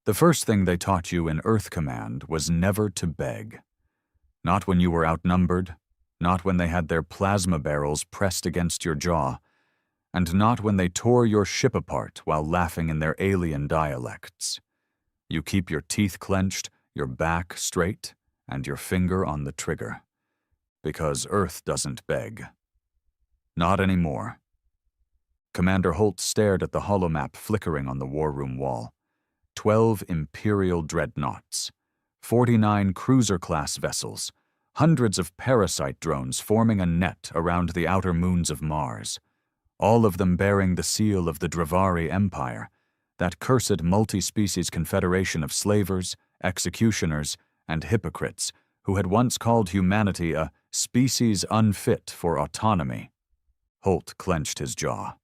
The first thing they taught you in Earth Command was never to beg. Not when you were outnumbered, not when they had their plasma barrels pressed against your jaw, and not when they tore your ship apart while laughing in their alien dialects. You keep your teeth clenched, your back straight, and your finger on the trigger. Because Earth doesn't beg. Not anymore. Commander Holt stared at the holomap flickering on the war room wall. 12 Imperial dreadnoughts, 49 cruiser-class vessels, hundreds of parasite drones forming a net around the outer moons of Mars, all of them bearing the seal of the Dravari Empire, that cursed multi-species confederation of slavers, executioners, and hypocrites who had once called humanity a species unfit for autonomy. Holt clenched his jaw.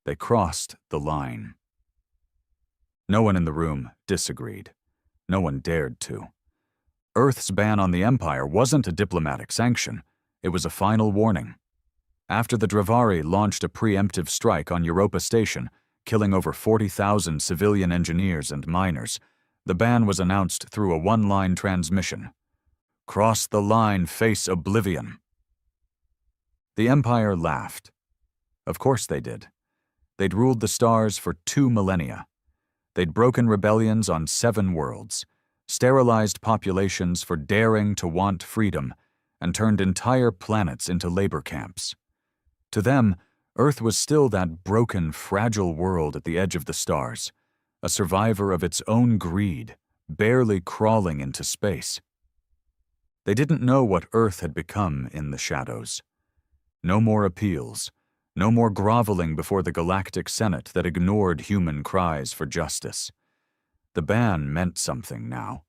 They crossed the line. No one in the room disagreed. No one dared to. Earth's ban on the Empire wasn't a diplomatic sanction. It was a final warning. After the Dravari launched a preemptive strike on Europa Station, killing over 40,000 civilian engineers and miners, the ban was announced through a one-line transmission. Cross the line, face Oblivion. The Empire laughed. Of course they did. They'd ruled the stars for 2 millennia. They'd broken rebellions on 7 worlds, sterilized populations for daring to want freedom, and turned entire planets into labor camps. To them, Earth was still that broken, fragile world at the edge of the stars, a survivor of its own greed, barely crawling into space. They didn't know what Earth had become in the shadows. No more appeals, no more groveling before the Galactic Senate that ignored human cries for justice. The ban meant something now.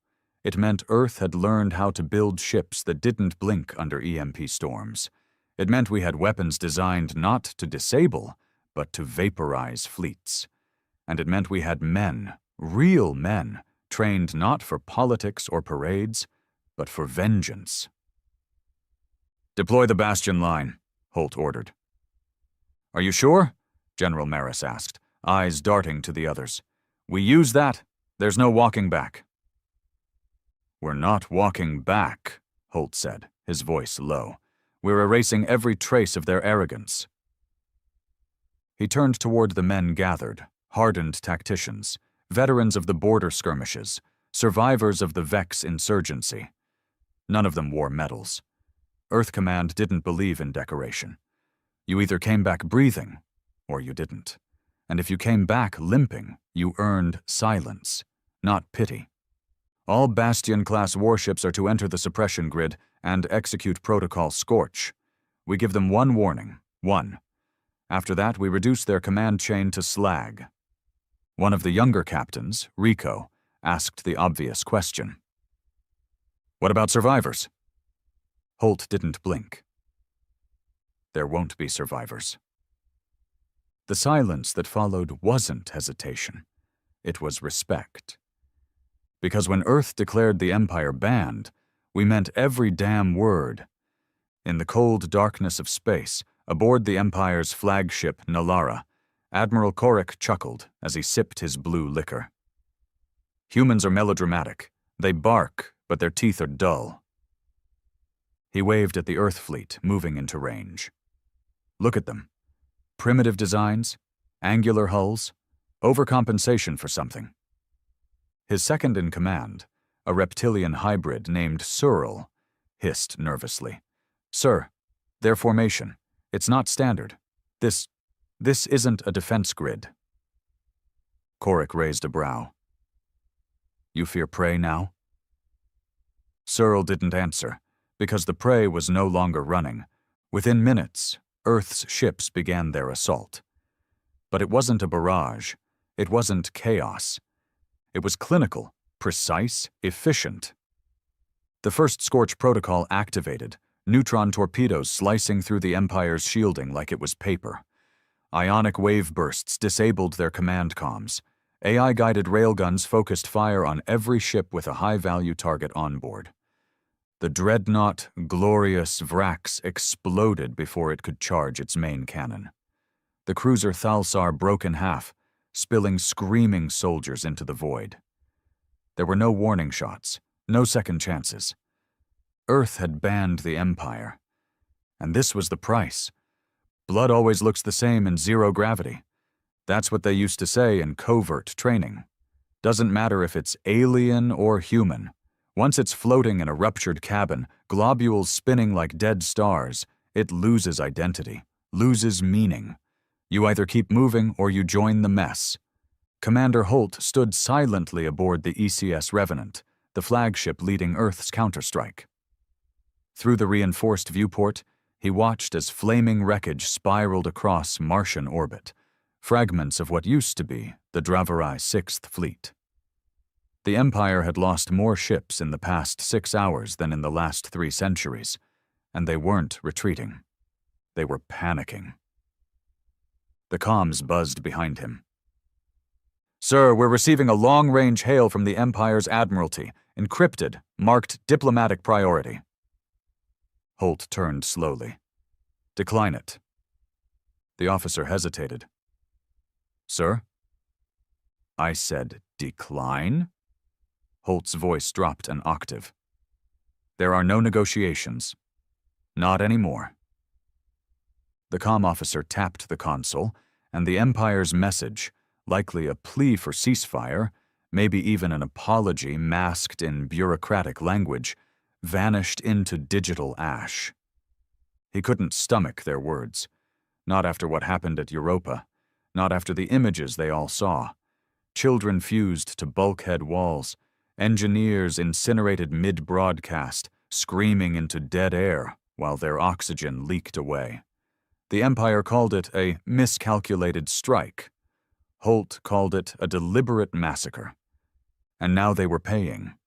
It meant Earth had learned how to build ships that didn't blink under EMP storms. It meant we had weapons designed not to disable, but to vaporize fleets. And it meant we had men, real men, trained not for politics or parades, but for vengeance. "Deploy the Bastion line," Holt ordered. "Are you sure?" General Maris asked, eyes darting to the others. "We use that. There's no walking back." "We're not walking back," Holt said, his voice low. "We're erasing every trace of their arrogance." He turned toward the men gathered, hardened tacticians, veterans of the border skirmishes, survivors of the Vex insurgency. None of them wore medals. Earth Command didn't believe in decoration. You either came back breathing, or you didn't. And if you came back limping, you earned silence, not pity. All Bastion-class warships are to enter the suppression grid and execute Protocol Scorch. We give them one warning, one. After that, we reduce their command chain to slag. One of the younger captains, Rico, asked the obvious question. "What about survivors?" Holt didn't blink. There won't be survivors. The silence that followed wasn't hesitation. It was respect. Because when Earth declared the Empire banned, we meant every damn word. In the cold darkness of space, aboard the Empire's flagship Nalara, Admiral Korik chuckled as he sipped his blue liquor. "Humans are melodramatic. They bark, but their teeth are dull." He waved at the Earth fleet, moving into range. "Look at them. Primitive designs, angular hulls, overcompensation for something." His second-in-command, a reptilian hybrid named Searle, hissed nervously. "Sir, their formation. It's not standard. This isn't a defense grid." Korik raised a brow. "You fear prey now?" Searle didn't answer, because the prey was no longer running. Within minutes, Earth's ships began their assault. But it wasn't a barrage. It wasn't chaos. It was clinical, precise, efficient. The first Scorch protocol activated, neutron torpedoes slicing through the Empire's shielding like it was paper. Ionic wave bursts disabled their command comms. AI-guided railguns focused fire on every ship with a high-value target on board. The dreadnought, glorious Vrax exploded before it could charge its main cannon. The cruiser Thalsar broke in half, spilling screaming soldiers into the void. There were no warning shots, no second chances. Earth had banned the Empire. And this was the price. Blood always looks the same in zero gravity. That's what they used to say in covert training. Doesn't matter if it's alien or human. Once it's floating in a ruptured cabin, globules spinning like dead stars, it loses identity, loses meaning. You either keep moving or you join the mess. Commander Holt stood silently aboard the ECS Revenant, the flagship leading Earth's counterstrike. Through the reinforced viewport, he watched as flaming wreckage spiraled across Martian orbit, fragments of what used to be the Dravarai Sixth Fleet. The Empire had lost more ships in the past 6 hours than in the last 3 centuries, and they weren't retreating. They were panicking. The comms buzzed behind him. "Sir, we're receiving a long-range hail from the Empire's Admiralty, encrypted, marked diplomatic priority." Holt turned slowly. "Decline it." The officer hesitated. "Sir?" "I said decline?" Holt's voice dropped an octave. "There are no negotiations. Not anymore." The comm officer tapped the console, and the Empire's message, likely a plea for ceasefire, maybe even an apology masked in bureaucratic language, vanished into digital ash. He couldn't stomach their words. Not after what happened at Europa. Not after the images they all saw. Children fused to bulkhead walls. Engineers incinerated mid-broadcast, screaming into dead air while their oxygen leaked away. The Empire called it a miscalculated strike. Holt called it a deliberate massacre. And now they were paying.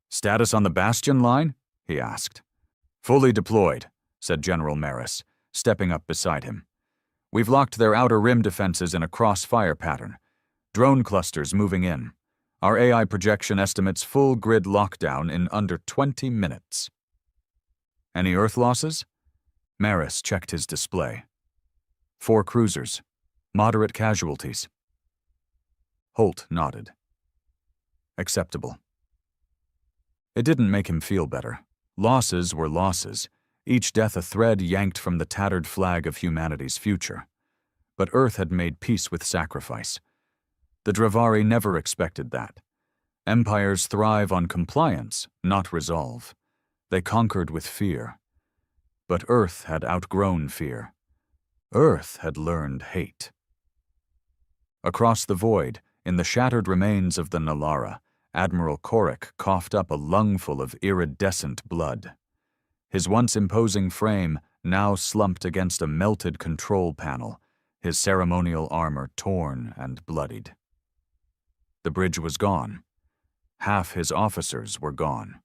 "Status on the Bastion line?" he asked. "Fully deployed," said General Maris, stepping up beside him. "We've locked their outer rim defenses in a cross-fire pattern. Drone clusters moving in. Our AI projection estimates full grid lockdown in under 20 minutes. Any Earth losses?" Maris checked his display. 4 cruisers. Moderate casualties. Holt nodded. Acceptable. It didn't make him feel better. Losses were losses, each death a thread yanked from the tattered flag of humanity's future. But Earth had made peace with sacrifice. The Dravari never expected that. Empires thrive on compliance, not resolve. They conquered with fear. But Earth had outgrown fear. Earth had learned hate. Across the void, in the shattered remains of the Nalara, Admiral Korik coughed up a lungful of iridescent blood. His once imposing frame now slumped against a melted control panel, his ceremonial armor torn and bloodied. The bridge was gone. Half his officers were gone.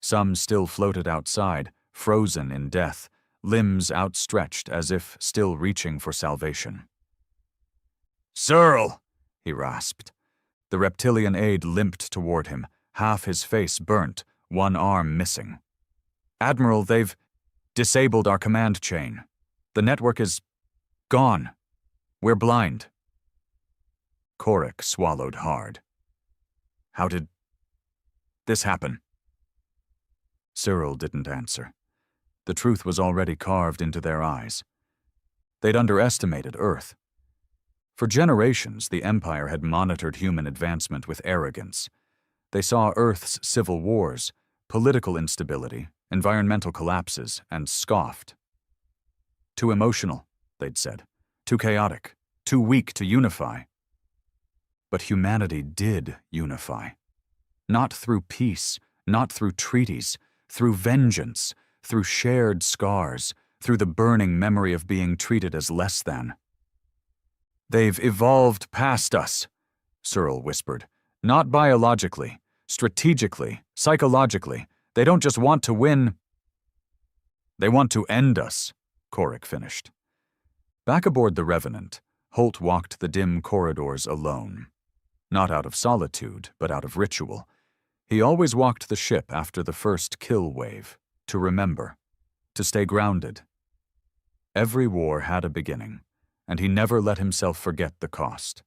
Some still floated outside, frozen in death, limbs outstretched as if still reaching for salvation. "Searle!" he rasped. The reptilian aide limped toward him, half his face burnt, one arm missing. "Admiral, they've disabled our command chain. The network is gone. We're blind." Korik swallowed hard. "How did this happen?" Cyril didn't answer. The truth was already carved into their eyes. They'd underestimated Earth. For generations, the Empire had monitored human advancement with arrogance. They saw Earth's civil wars, political instability, environmental collapses, and scoffed. "Too emotional," they'd said. "Too chaotic. Too weak to unify." But humanity did unify. Not through peace, not through treaties, through vengeance, through shared scars, through the burning memory of being treated as less than. "They've evolved past us," Searle whispered. "Not biologically, strategically, psychologically. They don't just want to win. They want to end us," Korik finished. Back aboard the Revenant, Holt walked the dim corridors alone. Not out of solitude, but out of ritual. He always walked the ship after the first kill wave, to remember, to stay grounded. Every war had a beginning, and he never let himself forget the cost.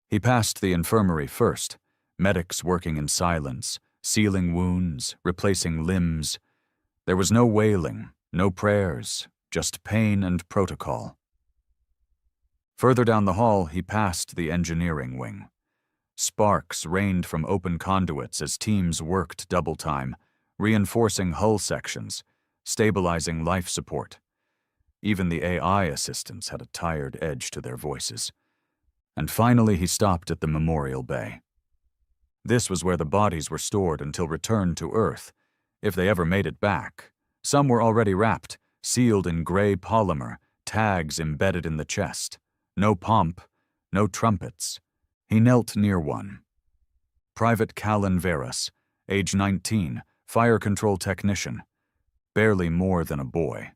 He passed the infirmary first, medics working in silence, sealing wounds, replacing limbs. There was no wailing, no prayers, just pain and protocol. Further down the hall, he passed the engineering wing. Sparks rained from open conduits as teams worked double time, reinforcing hull sections, stabilizing life support. Even the AI assistants had a tired edge to their voices. And finally he stopped at the memorial bay. This was where the bodies were stored until returned to Earth, if they ever made it back. Some were already wrapped, sealed in gray polymer, tags embedded in the chest. No pomp, no trumpets. He knelt near one. Private Callan Veras, age 19, fire control technician. Barely more than a boy.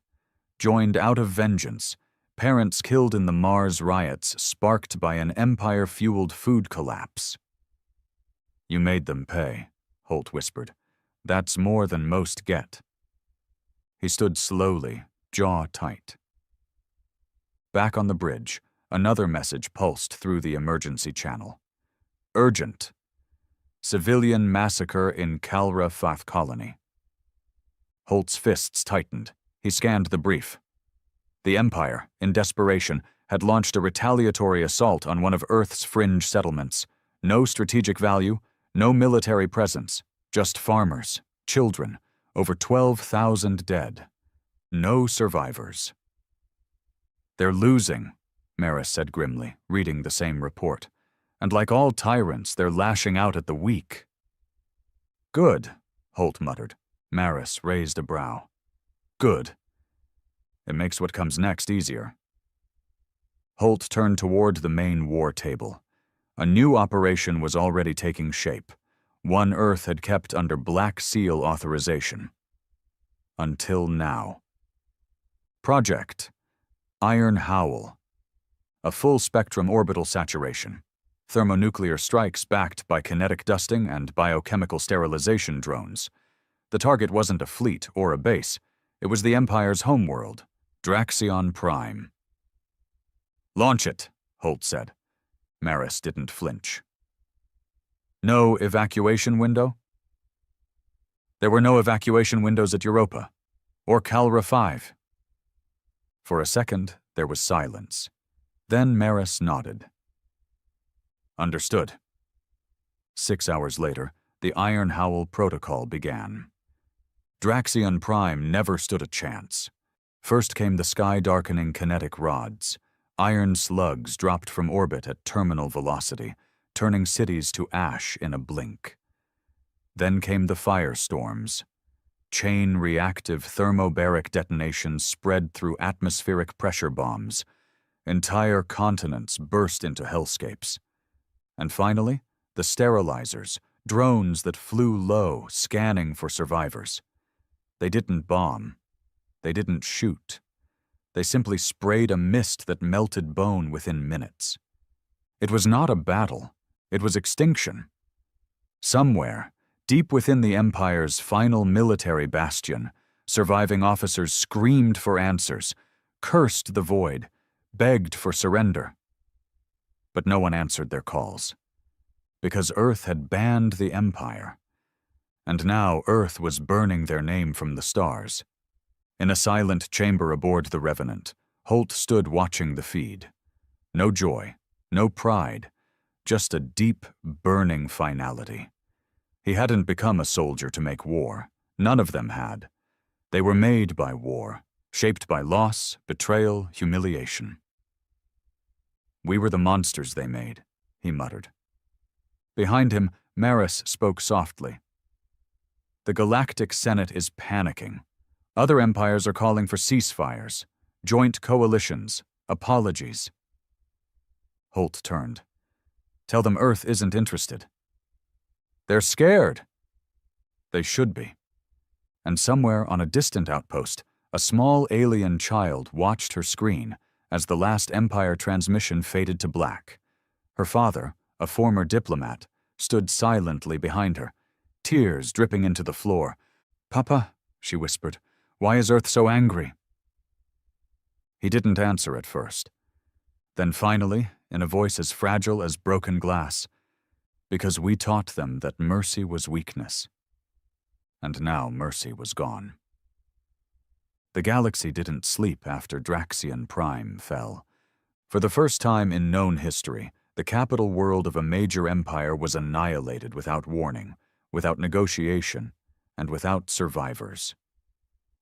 Joined out of vengeance, parents killed in the Mars riots sparked by an Empire-fueled food collapse. "You made them pay," Holt whispered. "That's more than most get." He stood slowly, jaw tight. Back on the bridge, another message pulsed through the emergency channel. "Urgent. Civilian massacre in Calra Fath Colony." Holt's fists tightened. He scanned the brief. The Empire, in desperation, had launched a retaliatory assault on one of Earth's fringe settlements. No strategic value, no military presence, just farmers, children, over 12,000 dead. No survivors. "They're losing," Maris said grimly, reading the same report. "And like all tyrants, they're lashing out at the weak." "Good," Holt muttered. Maris raised a brow. "Good. It makes what comes next easier." Holt turned toward the main war table. A new operation was already taking shape. One Earth had kept under Black Seal authorization. Until now. Project Iron Howl. A full-spectrum orbital saturation. Thermonuclear strikes backed by kinetic dusting and biochemical sterilization drones. The target wasn't a fleet or a base. It was the Empire's homeworld, Draxion Prime. "Launch it," Holt said. Maris didn't flinch. "No evacuation window?" "There were no evacuation windows at Europa, or Calra 5. For a second, there was silence. Then Maris nodded. "Understood." 6 hours later, the Iron Howl protocol began. Draxion Prime never stood a chance. First came the sky-darkening kinetic rods. Iron slugs dropped from orbit at terminal velocity, turning cities to ash in a blink. Then came the firestorms. Chain-reactive thermobaric detonations spread through atmospheric pressure bombs. Entire continents burst into hellscapes. And finally, the sterilizers, drones that flew low, scanning for survivors. They didn't bomb. They didn't shoot. They simply sprayed a mist that melted bone within minutes. It was not a battle. It was extinction. Somewhere, deep within the Empire's final military bastion, surviving officers screamed for answers, cursed the void, begged for surrender. But no one answered their calls. Because Earth had banned the Empire. And now Earth was burning their name from the stars. In a silent chamber aboard the Revenant, Holt stood watching the feed. No joy, no pride, just a deep, burning finality. He hadn't become a soldier to make war. None of them had. They were made by war, shaped by loss, betrayal, humiliation. "We were the monsters they made," he muttered. Behind him, Maris spoke softly. "The Galactic Senate is panicking. Other empires are calling for ceasefires, joint coalitions, apologies." Holt turned. "Tell them Earth isn't interested." "They're scared." They should be. And somewhere on a distant outpost, a small alien child watched her screen as the last Empire transmission faded to black. Her father, a former diplomat, stood silently behind her, tears dripping into the floor. "Papa," she whispered, "why is Earth so angry?" He didn't answer at first. Then finally, in a voice as fragile as broken glass, Because we taught them that mercy was weakness. And now mercy was gone. The galaxy didn't sleep after Draxion Prime fell. For the first time in known history, the capital world of a major empire was annihilated without warning, without negotiation, and without survivors.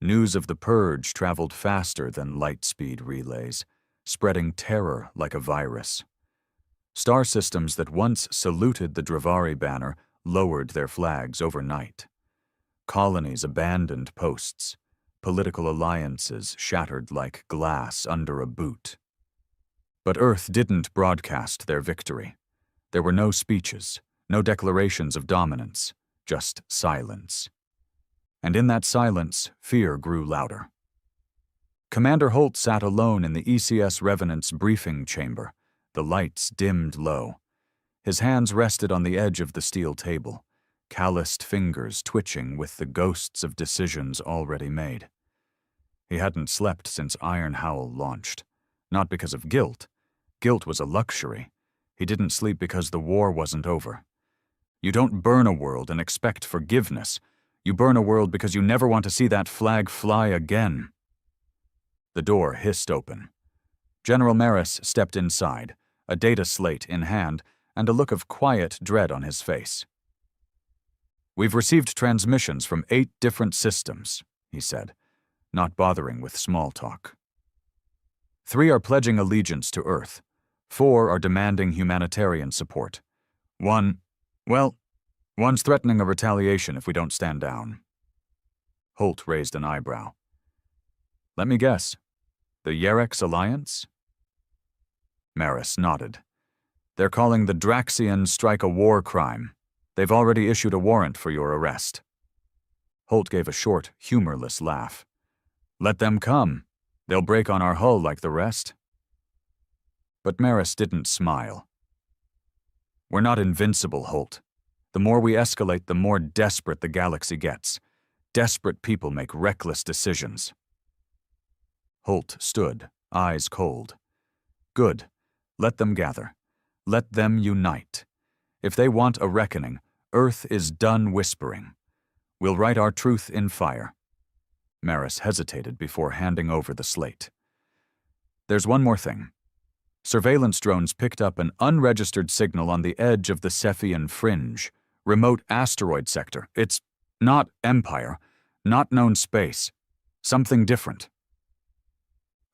News of the purge traveled faster than light-speed relays, spreading terror like a virus. Star systems that once saluted the Dravari banner lowered their flags overnight. Colonies abandoned posts. Political alliances shattered like glass under a boot. But Earth didn't broadcast their victory. There were no speeches, no declarations of dominance, just silence. And in that silence, fear grew louder. Commander Holt sat alone in the ECS Revenant's briefing chamber, the lights dimmed low. His hands rested on the edge of the steel table, calloused fingers twitching with the ghosts of decisions already made. He hadn't slept since Iron Howl launched, not because of guilt. Guilt was a luxury. He didn't sleep because the war wasn't over. You don't burn a world and expect forgiveness. You burn a world because you never want to see that flag fly again. The door hissed open. General Maris stepped inside, a data slate in hand and a look of quiet dread on his face. "We've received transmissions from 8 different systems," he said, not bothering with small talk. 3 are pledging allegiance to Earth. 4 are demanding humanitarian support. One's threatening a retaliation if we don't stand down. Holt raised an eyebrow. "Let me guess. The Yerex Alliance?" Maris nodded. "They're calling the Draxian strike a war crime. They've already issued a warrant for your arrest." Holt gave a short, humorless laugh. "Let them come. They'll break on our hull like the rest." But Maris didn't smile. "We're not invincible, Holt. The more we escalate, the more desperate the galaxy gets. Desperate people make reckless decisions." Holt stood, eyes cold. "Good. Let them gather. Let them unite. If they want a reckoning, Earth is done whispering. We'll write our truth in fire." Maris hesitated before handing over the slate. "There's one more thing. Surveillance drones picked up an unregistered signal on the edge of the Cephian Fringe, remote asteroid sector. It's not Empire, not known space. Something different."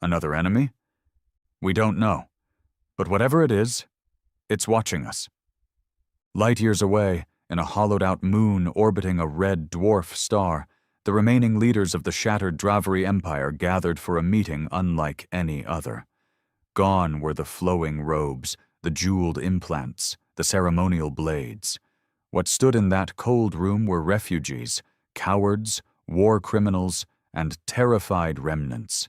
"Another enemy?" "We don't know. But whatever it is, it's watching us." Light years away, in a hollowed-out moon orbiting a red dwarf star, the remaining leaders of the shattered Dravari Empire gathered for a meeting unlike any other. Gone were the flowing robes, the jeweled implants, the ceremonial blades. What stood in that cold room were refugees, cowards, war criminals, and terrified remnants.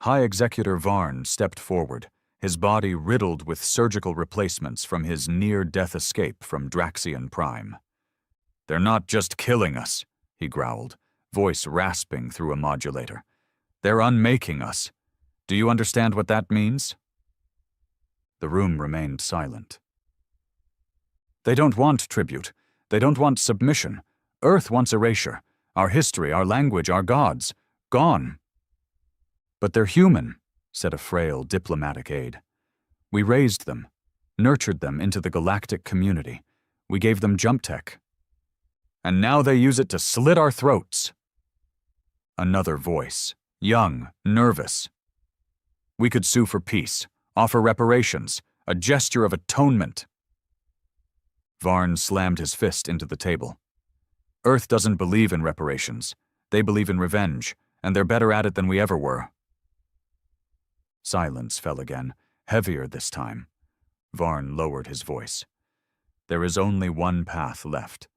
High Executor Varn stepped forward, his body riddled with surgical replacements from his near-death escape from Draxion Prime. "They're not just killing us," he growled, voice rasping through a modulator. "They're unmaking us. Do you understand what that means?" The room remained silent. "They don't want tribute. They don't want submission. Earth wants erasure. Our history, our language, our gods. Gone." "But they're human," said a frail diplomatic aide. "We raised them, nurtured them into the galactic community. We gave them jump tech. And now they use it to slit our throats." Another voice, young, nervous. "We could sue for peace, offer reparations, a gesture of atonement." Varn slammed his fist into the table. "Earth doesn't believe in reparations. They believe in revenge, and they're better at it than we ever were." Silence fell again, heavier this time. Varn lowered his voice. "There is only one path left.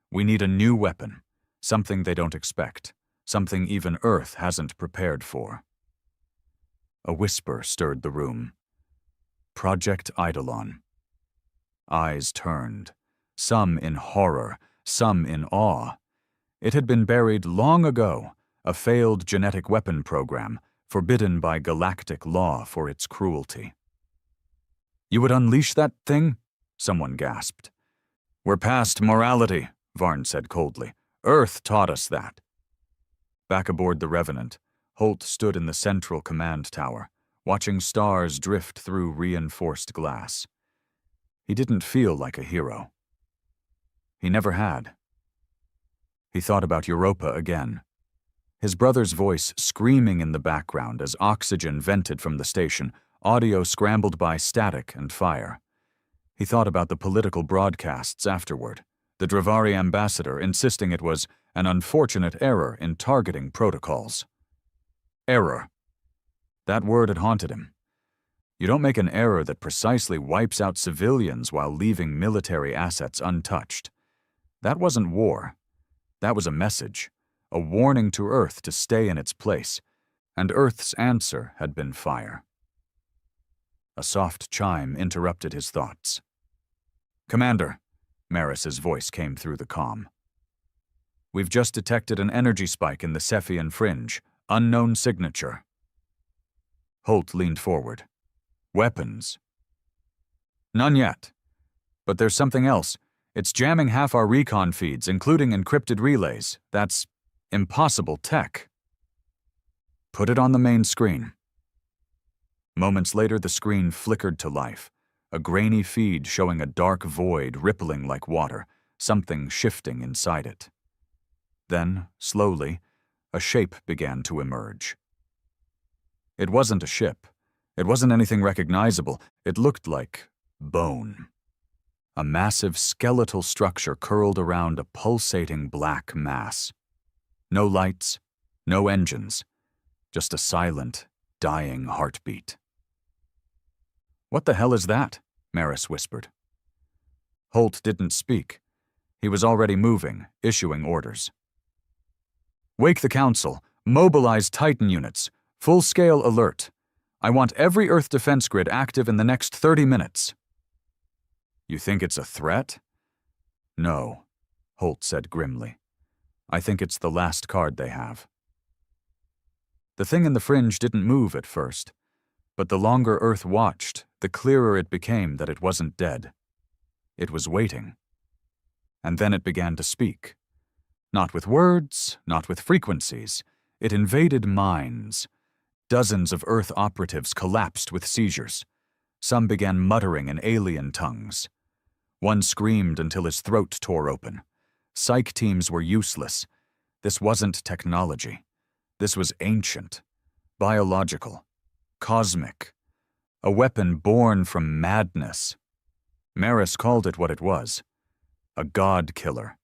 We need a new weapon, something they don't expect, something even Earth hasn't prepared for." A whisper stirred the room. "Project Eidolon." Eyes turned, some in horror, some in awe. It had been buried long ago, a failed genetic weapon program, forbidden by galactic law for its cruelty. "You would unleash that thing?" someone gasped. We're past morality, Varn said coldly. Earth taught us that. Back aboard the Revenant, Holt stood in the central command tower, watching stars drift through reinforced glass. He didn't feel like a hero. He never had. He thought about Europa again. His brother's voice screaming in the background as oxygen vented from the station, audio scrambled by static and fire. He thought about the political broadcasts afterward, the Dravari ambassador insisting it was an unfortunate error in targeting protocols. Error. That word had haunted him. You don't make an error that precisely wipes out civilians while leaving military assets untouched. That wasn't war. That was a message, a warning to Earth to stay in its place, and Earth's answer had been fire. A soft chime interrupted his thoughts. Commander, Maris's voice came through the comm. We've just detected an energy spike in the Cephian fringe, unknown signature. Holt leaned forward. Weapons. None yet. But there's something else. It's jamming half our recon feeds, including encrypted relays. That's impossible tech. Put it on the main screen. Moments later, the screen flickered to life, a grainy feed showing a dark void rippling like water, something shifting inside it. Then, slowly, a shape began to emerge. It wasn't a ship. It wasn't anything recognizable. It looked like bone. A massive skeletal structure curled around a pulsating black mass. No lights, no engines, just a silent, dying heartbeat. What the hell is that? Maris whispered. Holt didn't speak. He was already moving, issuing orders. Wake the Council. Mobilize Titan units. Full-scale alert. I want every Earth defense grid active in the next 30 minutes. You think it's a threat? No, Holt said grimly. I think it's the last card they have. The thing in the fringe didn't move at first, but the longer Earth watched, the clearer it became that it wasn't dead. It was waiting. And then it began to speak. Not with words, not with frequencies. It invaded minds. Dozens of Earth operatives collapsed with seizures. Some began muttering in alien tongues. One screamed until his throat tore open. Psych teams were useless. This wasn't technology. This was ancient, biological, cosmic. A weapon born from madness. Maris called it what it was. A god killer.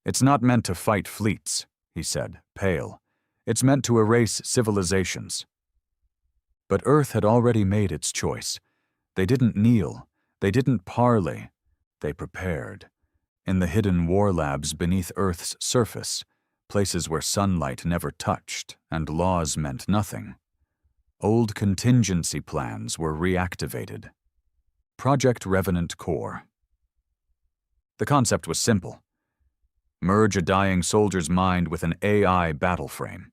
It's not meant to fight fleets, he said, pale. It's meant to erase civilizations. But Earth had already made its choice. They didn't kneel. They didn't parley. They prepared. In the hidden war labs beneath Earth's surface, places where sunlight never touched and laws meant nothing. Old contingency plans were reactivated. Project Revenant Core. The concept was simple. Merge a dying soldier's mind with an AI battle frame.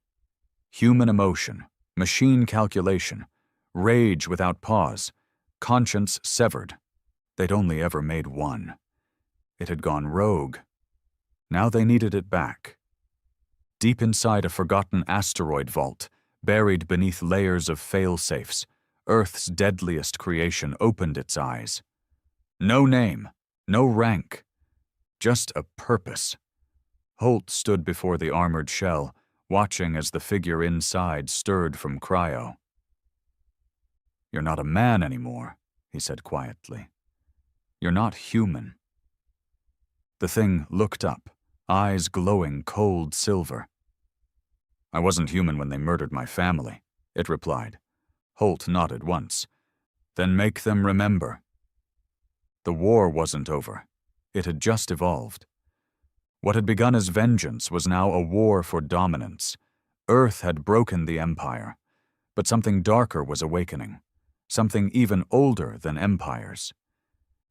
Human emotion, machine calculation, rage without pause, conscience severed. They'd only ever made one. It had gone rogue. Now they needed it back. Deep inside a forgotten asteroid vault, buried beneath layers of fail-safes, Earth's deadliest creation opened its eyes. No name, no rank, just a purpose. Holt stood before the armored shell, watching as the figure inside stirred from cryo. You're not a man anymore, he said quietly. You're not human. The thing looked up, eyes glowing cold silver. I wasn't human when they murdered my family, it replied. Holt nodded once. Then make them remember. The war wasn't over. It had just evolved. What had begun as vengeance was now a war for dominance. Earth had broken the Empire, but something darker was awakening, something even older than empires.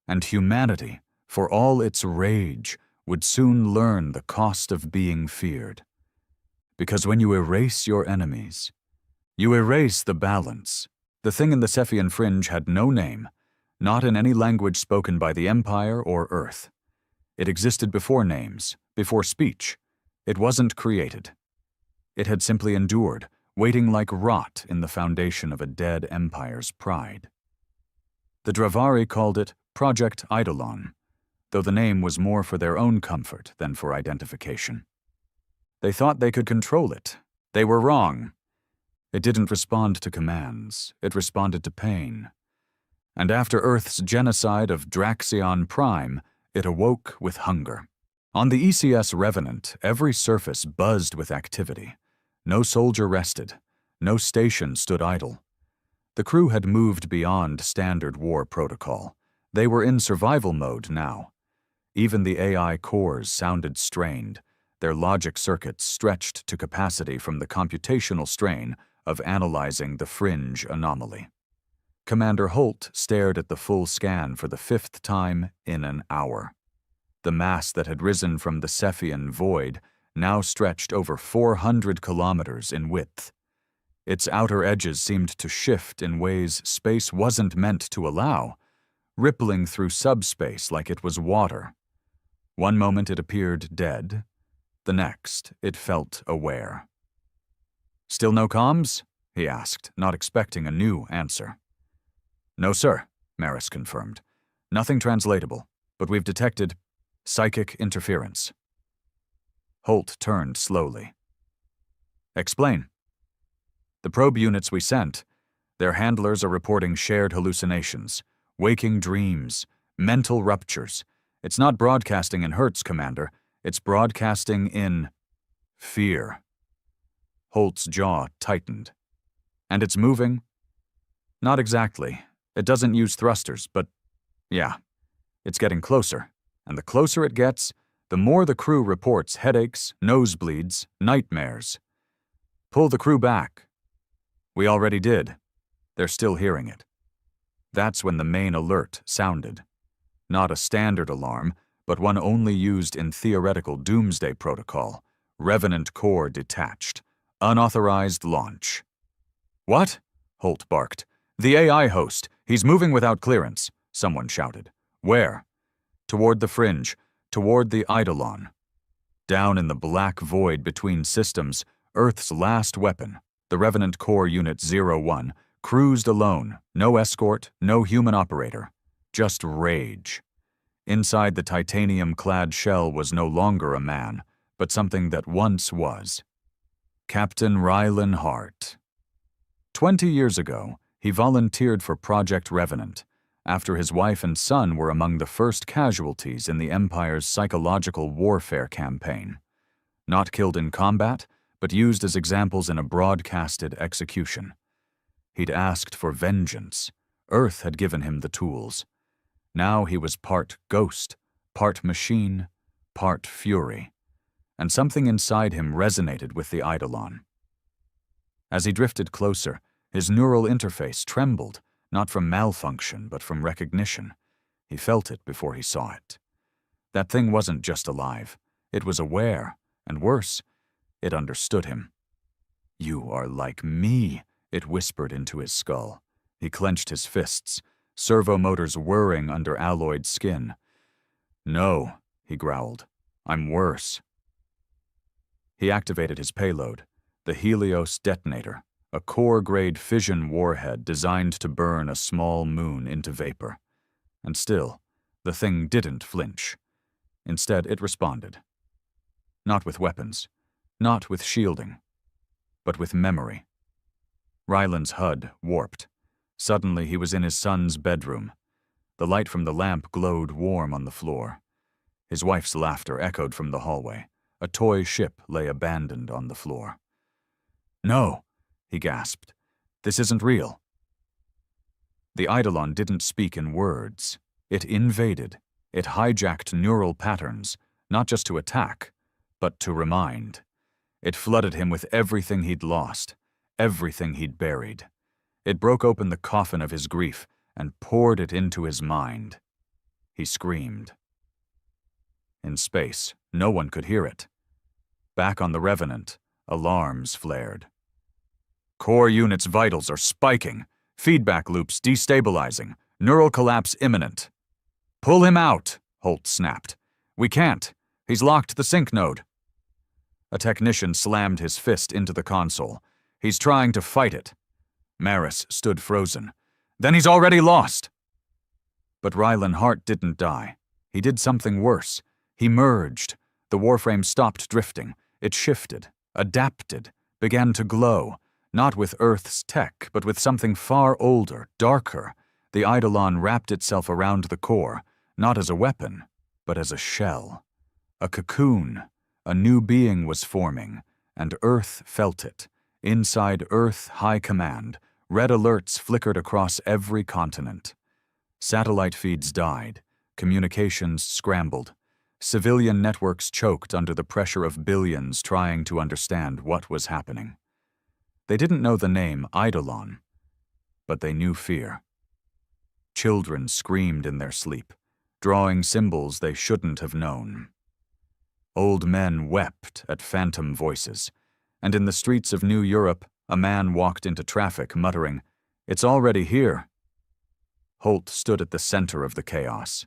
And humanity, for all its rage, would soon learn the cost of being feared. Because when you erase your enemies, you erase the balance. The thing in the Cephian fringe had no name, not in any language spoken by the Empire or Earth. It existed before names, before speech. It wasn't created. It had simply endured, waiting like rot in the foundation of a dead empire's pride. The Dravari called it Project Eidolon, though the name was more for their own comfort than for identification. They thought they could control it. They were wrong. It didn't respond to commands. It responded to pain. And after Earth's genocide of Draxion Prime, it awoke with hunger. On the ECS Revenant, every surface buzzed with activity. No soldier rested. No station stood idle. The crew had moved beyond standard war protocol. They were in survival mode now. Even the AI cores sounded strained, their logic circuits stretched to capacity from the computational strain of analyzing the fringe anomaly. Commander Holt stared at the full scan for the 5th time in an hour. The mass that had risen from the Cephian void now stretched over 400 kilometers in width. Its outer edges seemed to shift in ways space wasn't meant to allow, rippling through subspace like it was water. One moment it appeared dead, the next it felt aware. "Still no comms?" he asked, not expecting a new answer. "No, sir," Maris confirmed. "Nothing translatable, but we've detected psychic interference." Holt turned slowly. "Explain." "The probe units we sent, their handlers are reporting shared hallucinations, waking dreams, mental ruptures. It's not broadcasting in hertz, Commander. It's broadcasting in fear." Holt's jaw tightened. "And it's moving?" "Not exactly. It doesn't use thrusters, but yeah, it's getting closer. And the closer it gets, the more the crew reports headaches, nosebleeds, nightmares. Pull the crew back." "We already did." They're still hearing it. That's when the main alert sounded. Not a standard alarm, but one only used in theoretical doomsday protocol. Revenant core detached. Unauthorized launch. "What?" Holt barked. "The AI host. He's moving without clearance," someone shouted. "Where?" "Toward the fringe. Toward the Eidolon." Down in the black void between systems, Earth's last weapon, the Revenant Core Unit 01, cruised alone. No escort, no human operator. Just rage. Inside the titanium-clad shell was no longer a man, but something that once was. Captain Rylan Hart. 20 years ago, he volunteered for Project Revenant, after his wife and son were among the first casualties in the Empire's psychological warfare campaign. Not killed in combat, but used as examples in a broadcasted execution. He'd asked for vengeance. Earth had given him the tools. Now he was part ghost, part machine, part fury. And something inside him resonated with the Eidolon. As he drifted closer, his neural interface trembled, not from malfunction, but from recognition. He felt it before he saw it. That thing wasn't just alive. It was aware, and worse, it understood him. "You are like me," it whispered into his skull. He clenched his fists, servo motors whirring under alloyed skin. "No," he growled. "I'm worse." He activated his payload, the Helios detonator, a core-grade fission warhead designed to burn a small moon into vapor. And still, the thing didn't flinch. Instead, it responded. Not with weapons, not with shielding, but with memory. Ryland's HUD warped. Suddenly, he was in his son's bedroom. The light from the lamp glowed warm on the floor. His wife's laughter echoed from the hallway. A toy ship lay abandoned on the floor. "No," he gasped. "This isn't real." The Eidolon didn't speak in words. It invaded. It hijacked neural patterns, not just to attack, but to remind. It flooded him with everything he'd lost, everything he'd buried. It broke open the coffin of his grief and poured it into his mind. He screamed. In space, no one could hear it. Back on the Revenant, alarms flared. "Core unit's vitals are spiking. Feedback loops destabilizing. Neural collapse imminent." "Pull him out," Holt snapped. We can't. He's locked the sync node. A technician slammed his fist into the console. He's trying to fight it. Maris stood frozen. Then he's already lost. But Rylan Hart didn't die. He did something worse. He merged. The warframe stopped drifting. It shifted, adapted, began to glow, not with Earth's tech, but with something far older, darker. The Eidolon wrapped itself around the core, not as a weapon, but as a shell. A cocoon. A new being was forming, and Earth felt it. Inside Earth High Command, red alerts flickered across every continent. Satellite feeds died. Communications scrambled. Civilian networks choked under the pressure of billions trying to understand what was happening. They didn't know the name Eidolon, but they knew fear. Children screamed in their sleep, drawing symbols they shouldn't have known. Old men wept at phantom voices, and in the streets of New Europe, a man walked into traffic muttering, "It's already here." Holt stood at the center of the chaos.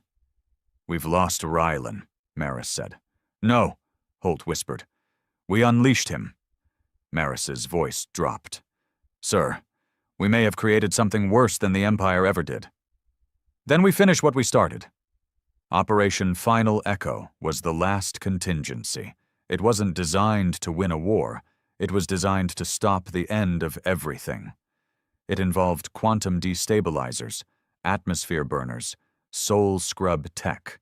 "We've lost Rylan," Maris said. "No," Holt whispered. "We unleashed him." Maris's voice dropped. "Sir, we may have created something worse than the Empire ever did." "Then we finish what we started." Operation Final Echo was the last contingency. It wasn't designed to win a war. It was designed to stop the end of everything. It involved quantum destabilizers, atmosphere burners, soul scrub tech,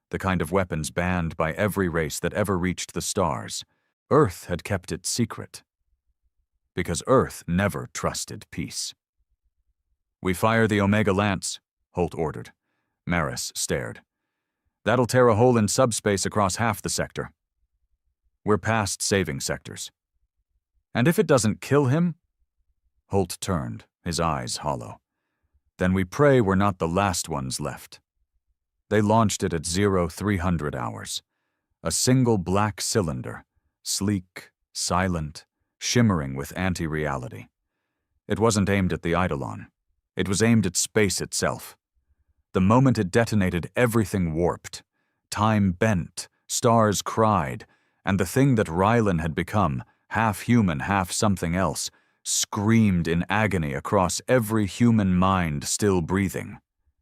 the kind of weapons banned by every race that ever reached the stars. Earth had kept it secret, because Earth never trusted peace. "We fire the Omega Lance," Holt ordered. Maris stared. "That'll tear a hole in subspace across half the sector." "We're past saving sectors." "And if it doesn't kill him?" Holt turned, his eyes hollow. "Then we pray we're not the last ones left." They launched it at 0300 hours. A single black cylinder, sleek, silent, shimmering with anti-reality. It wasn't aimed at the Eidolon. It was aimed at space itself. The moment it detonated, everything warped. Time bent, stars cried, and the thing that Rylan had become, half human, half something else, screamed in agony across every human mind still breathing.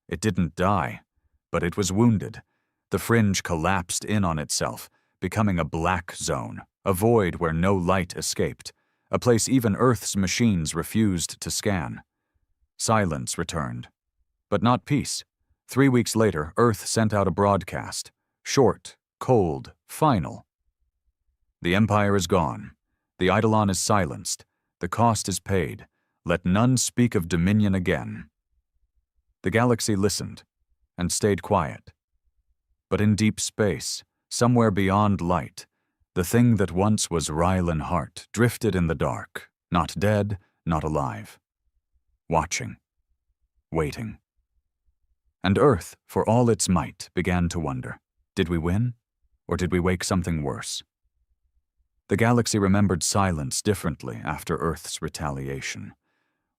It didn't die, but it was wounded. The fringe collapsed in on itself, becoming a black zone, a void where no light escaped, a place even Earth's machines refused to scan. Silence returned, but not peace. 3 weeks later, Earth sent out a broadcast, short, cold, final. "The Empire is gone. The Eidolon is silenced. The cost is paid. Let none speak of dominion again." The galaxy listened and stayed quiet. But in deep space, somewhere beyond light, the thing that once was Rylan Hart drifted in the dark, not dead, not alive. Watching. Waiting. And Earth, for all its might, began to wonder, did we win, or did we wake something worse? The galaxy remembered silence differently after Earth's retaliation.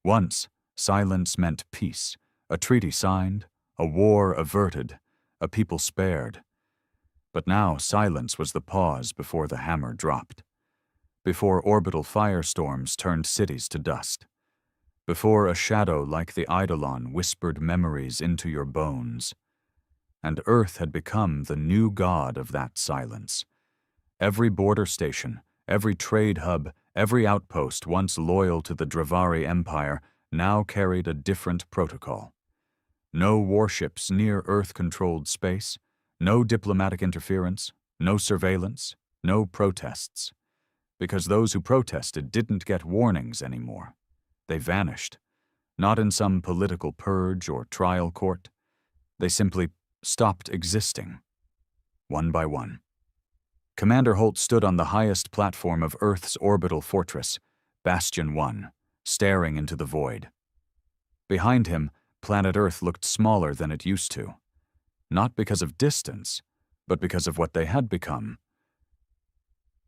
Once, silence meant peace, a treaty signed, a war averted, a people spared. But now silence was the pause before the hammer dropped, before orbital firestorms turned cities to dust, before a shadow like the Eidolon whispered memories into your bones. And Earth had become the new god of that silence. Every border station, every trade hub, every outpost once loyal to the Dravari Empire now carried a different protocol. No warships near Earth-controlled space, no diplomatic interference, no surveillance, no protests. Because those who protested didn't get warnings anymore. They vanished, not in some political purge or trial court. They simply stopped existing, one by one. Commander Holt stood on the highest platform of Earth's orbital fortress, Bastion 1, staring into the void. Behind him, planet Earth looked smaller than it used to, not because of distance, but because of what they had become.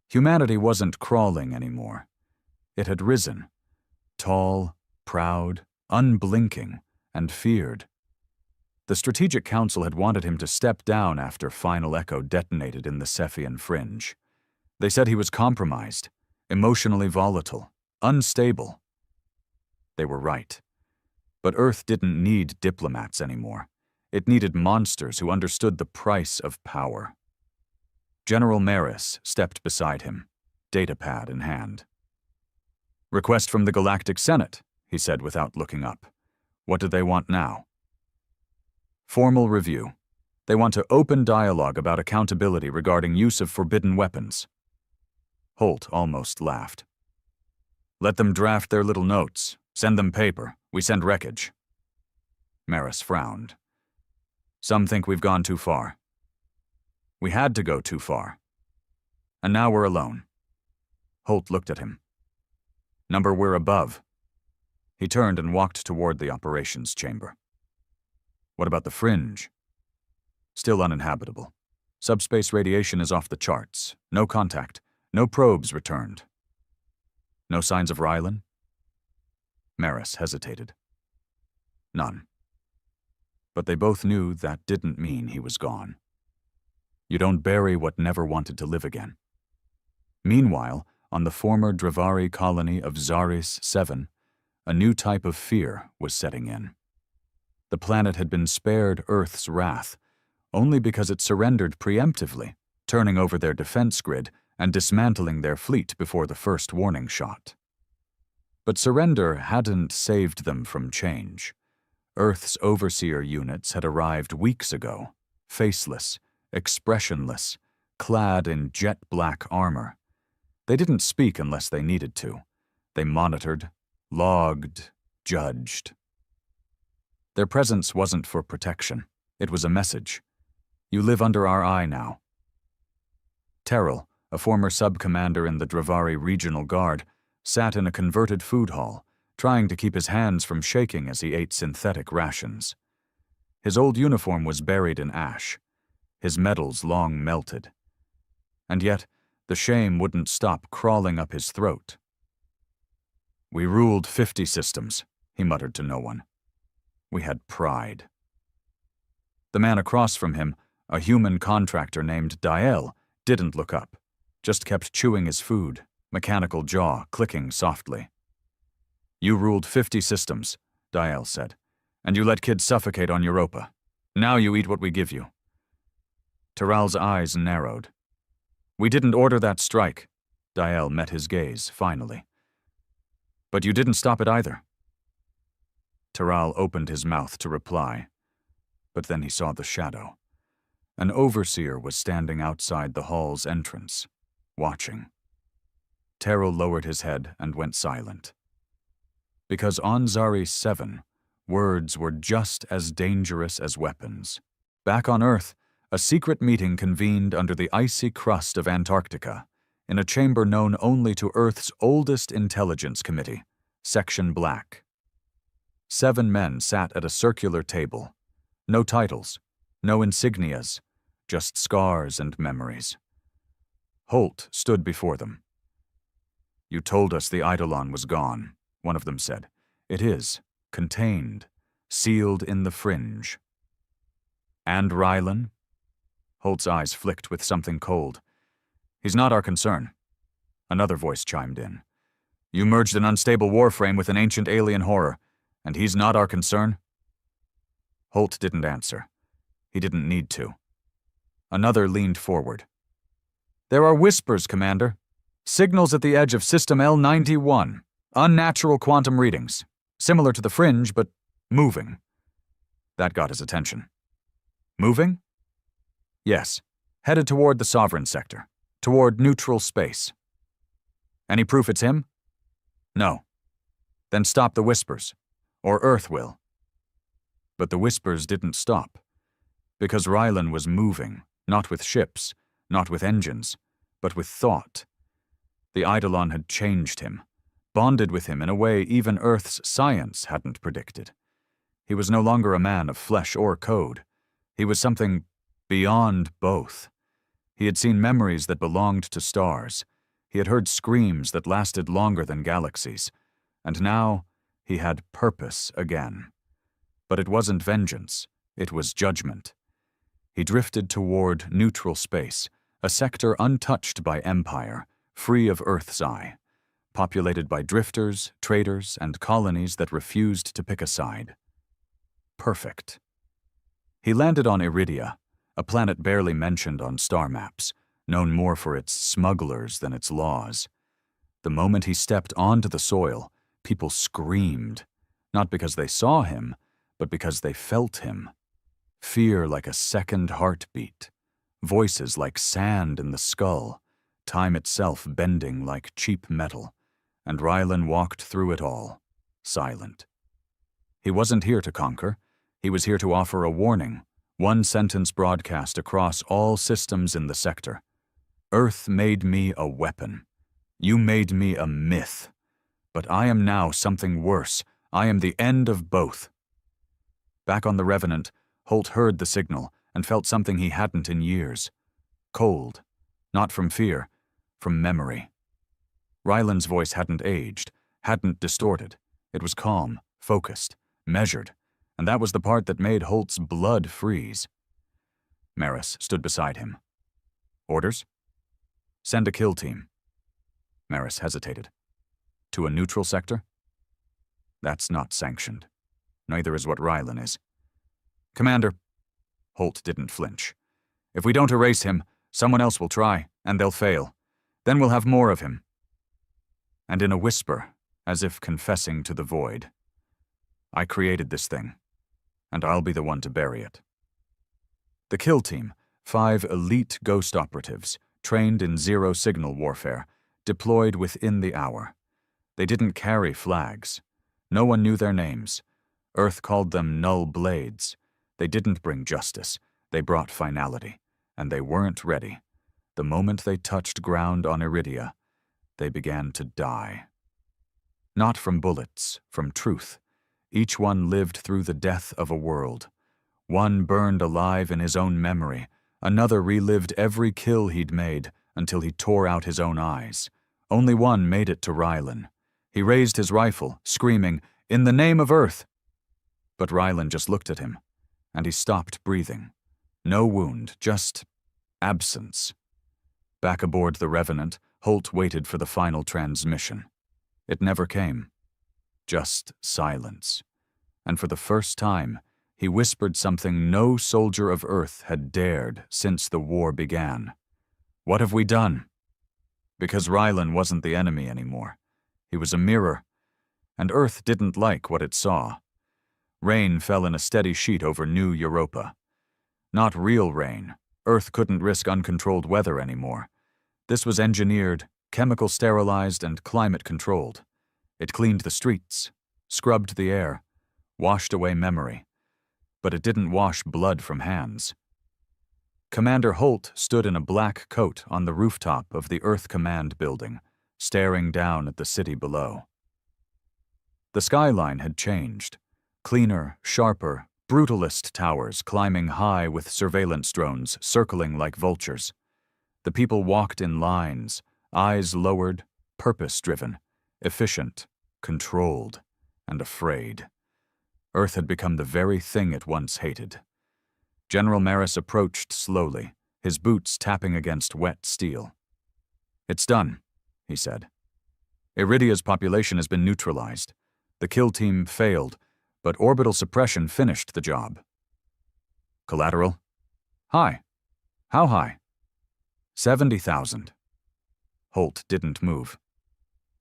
Humanity wasn't crawling anymore. It had risen, tall, proud, unblinking, and feared. The Strategic Council had wanted him to step down after Final Echo detonated in the Cephian Fringe. They said he was compromised, emotionally volatile, unstable. They were right. But Earth didn't need diplomats anymore. It needed monsters who understood the price of power. General Maris stepped beside him, datapad in hand. "Request from the Galactic Senate," he said without looking up. "What do they want now?" "Formal review. They want to open dialogue about accountability regarding use of forbidden weapons." Holt almost laughed. "Let them draft their little notes. Send them paper. We send wreckage." Maris frowned. "Some think we've gone too far." "We had to go too far. And now we're alone." Holt looked at him. "Number we're above." He turned and walked toward the operations chamber. "What about the Fringe?" "Still uninhabitable. Subspace radiation is off the charts. No contact. No probes returned." "No signs of Rylan?" Maris hesitated. "None." But they both knew that didn't mean he was gone. You don't bury what never wanted to live again. Meanwhile, on the former Dravari colony of Zaris 7, a new type of fear was setting in. The planet had been spared Earth's wrath only because it surrendered preemptively, turning over their defense grid and dismantling their fleet before the first warning shot. But surrender hadn't saved them from change. Earth's overseer units had arrived weeks ago, faceless, expressionless, clad in jet-black armor. They didn't speak unless they needed to. They monitored, logged, judged. Their presence wasn't for protection. It was a message. You live under our eye now. Terrell, a former sub-commander in the Dravari Regional Guard, sat in a converted food hall, trying to keep his hands from shaking as he ate synthetic rations. His old uniform was buried in ash, his medals long melted. And yet, the shame wouldn't stop crawling up his throat. "We ruled 50 systems," he muttered to no one. "We had pride." The man across from him, a human contractor named Diel, didn't look up, just kept chewing his food, mechanical jaw clicking softly. "You ruled 50 systems," Diel said, "and you let kids suffocate on Europa. Now you eat what we give you." Terral's eyes narrowed. "We didn't order that strike." Diel met his gaze, finally. "But you didn't stop it either." Terral opened his mouth to reply, but then he saw the shadow. An overseer was standing outside the hall's entrance, watching. Terrell lowered his head and went silent. Because on Zaris 7, words were just as dangerous as weapons. Back on Earth, a secret meeting convened under the icy crust of Antarctica, in a chamber known only to Earth's oldest intelligence committee, Section Black. 7 men sat at a circular table. No titles, no insignias, just scars and memories. Holt stood before them. "You told us the Eidolon was gone," one of them said. "It is, contained, sealed in the Fringe." "And Rylan?" Holt's eyes flicked with something cold. "He's not our concern." Another voice chimed in. "You merged an unstable warframe with an ancient alien horror, and he's not our concern?" Holt didn't answer. He didn't need to. Another leaned forward. "There are whispers, Commander. Signals at the edge of System L91. Unnatural quantum readings. Similar to the Fringe, but moving." That got his attention. "Moving?" "Yes. Headed toward the Sovereign sector. Toward neutral space." "Any proof it's him?" "No." "Then stop the whispers. Or Earth will." But the whispers didn't stop. Because Rylan was moving, not with ships, not with engines, but with thought. The Eidolon had changed him, bonded with him in a way even Earth's science hadn't predicted. He was no longer a man of flesh or code. He was something beyond both. He had seen memories that belonged to stars. He had heard screams that lasted longer than galaxies. And now he had purpose again. But it wasn't vengeance. It was judgment. He drifted toward neutral space, a sector untouched by empire, free of Earth's eye, populated by drifters, traders, and colonies that refused to pick a side. Perfect. He landed on Iridia, a planet barely mentioned on star maps, known more for its smugglers than its laws. The moment he stepped onto the soil, people screamed, not because they saw him, but because they felt him. Fear like a second heartbeat, voices like sand in the skull, time itself bending like cheap metal, and Rylan walked through it all, silent. He wasn't here to conquer. He was here to offer a warning, one sentence broadcast across all systems in the sector. Earth made me a weapon. You made me a myth. But I am now something worse. I am the end of both. Back on the Revenant, Holt heard the signal and felt something he hadn't in years. Cold. Not from fear, from memory. Ryland's voice hadn't aged, hadn't distorted. It was calm, focused, measured, and that was the part that made Holt's blood freeze. Maris stood beside him. Orders? Send a kill team. Maris hesitated. To a neutral sector? That's not sanctioned. Neither is what Rylan is. Commander. Holt didn't flinch. If we don't erase him, someone else will try, and they'll fail. Then we'll have more of him. And in a whisper, as if confessing to the void, I created this thing, and I'll be the one to bury it. The kill team, 5 elite ghost operatives, trained in zero-signal warfare, deployed within the hour. They didn't carry flags. No one knew their names. Earth called them null blades. They didn't bring justice. They brought finality, and they weren't ready. The moment they touched ground on Iridia, they began to die. Not from bullets, from truth. Each one lived through the death of a world. One burned alive in his own memory. Another relived every kill he'd made until he tore out his own eyes. Only one made it to Rylan. He raised his rifle, screaming, "In the name of Earth!" But Rylan just looked at him, and he stopped breathing. No wound, just absence. Back aboard the Revenant, Holt waited for the final transmission. It never came. Just silence. And for the first time, he whispered something no soldier of Earth had dared since the war began. What have we done? Because Rylan wasn't the enemy anymore. He was a mirror, and Earth didn't like what it saw. Rain fell in a steady sheet over New Europa. Not real rain. Earth couldn't risk uncontrolled weather anymore. This was engineered, chemical sterilized, and climate controlled. It cleaned the streets, scrubbed the air, washed away memory. But it didn't wash blood from hands. Commander Holt stood in a black coat on the rooftop of the Earth Command building, staring down at the city below. The skyline had changed. Cleaner, sharper, brutalist towers climbing high with surveillance drones circling like vultures. The people walked in lines, eyes lowered, purpose-driven, efficient, controlled, and afraid. Earth had become the very thing it once hated. General Maris approached slowly, his boots tapping against wet steel. "It's done," he said. "Iridia's population has been neutralized. The kill team failed, but orbital suppression finished the job." "Collateral?" "High." "How high?" 70,000. Holt didn't move.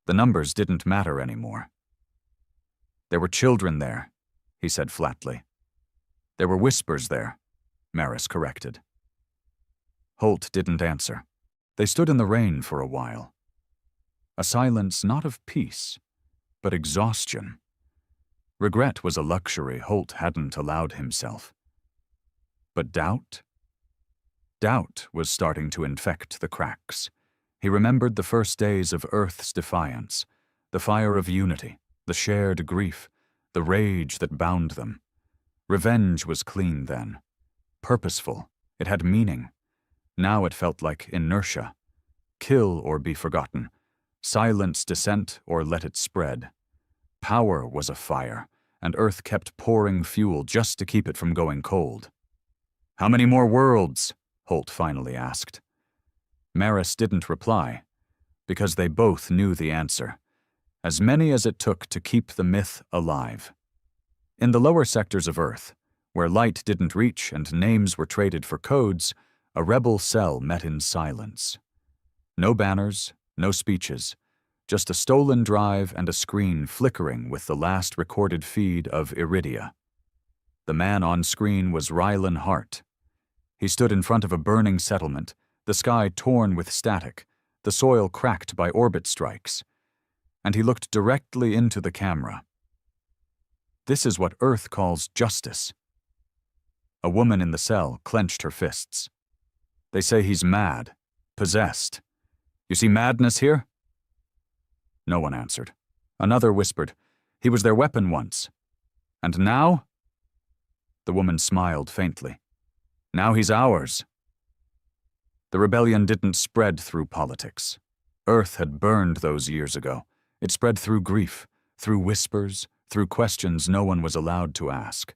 The numbers didn't matter anymore. "There were children there," he said flatly. "There were whispers there," Maris corrected. Holt didn't answer. They stood in the rain for a while. A silence not of peace, but exhaustion. Regret was a luxury Holt hadn't allowed himself. But doubt? Doubt was starting to infect the cracks. He remembered the first days of Earth's defiance, the fire of unity, the shared grief, the rage that bound them. Revenge was clean then. Purposeful. It had meaning. Now it felt like inertia. Kill or be forgotten. Silence dissent or let it spread. Power was a fire, and Earth kept pouring fuel just to keep it from going cold. "How many more worlds?" Holt finally asked. Maris didn't reply, because they both knew the answer. As many as it took to keep the myth alive. In the lower sectors of Earth, where light didn't reach and names were traded for codes, a rebel cell met in silence. No banners, no speeches, just a stolen drive and a screen flickering with the last recorded feed of Iridia. The man on screen was Rylan Hart. He stood in front of a burning settlement, the sky torn with static, the soil cracked by orbit strikes, and he looked directly into the camera. This is what Earth calls justice. A woman in the cell clenched her fists. They say he's mad, possessed. You see madness here? No one answered. Another whispered, he was their weapon once. And now? The woman smiled faintly. Now he's ours. The rebellion didn't spread through politics. Earth had burned those years ago. It spread through grief, through whispers, through questions no one was allowed to ask.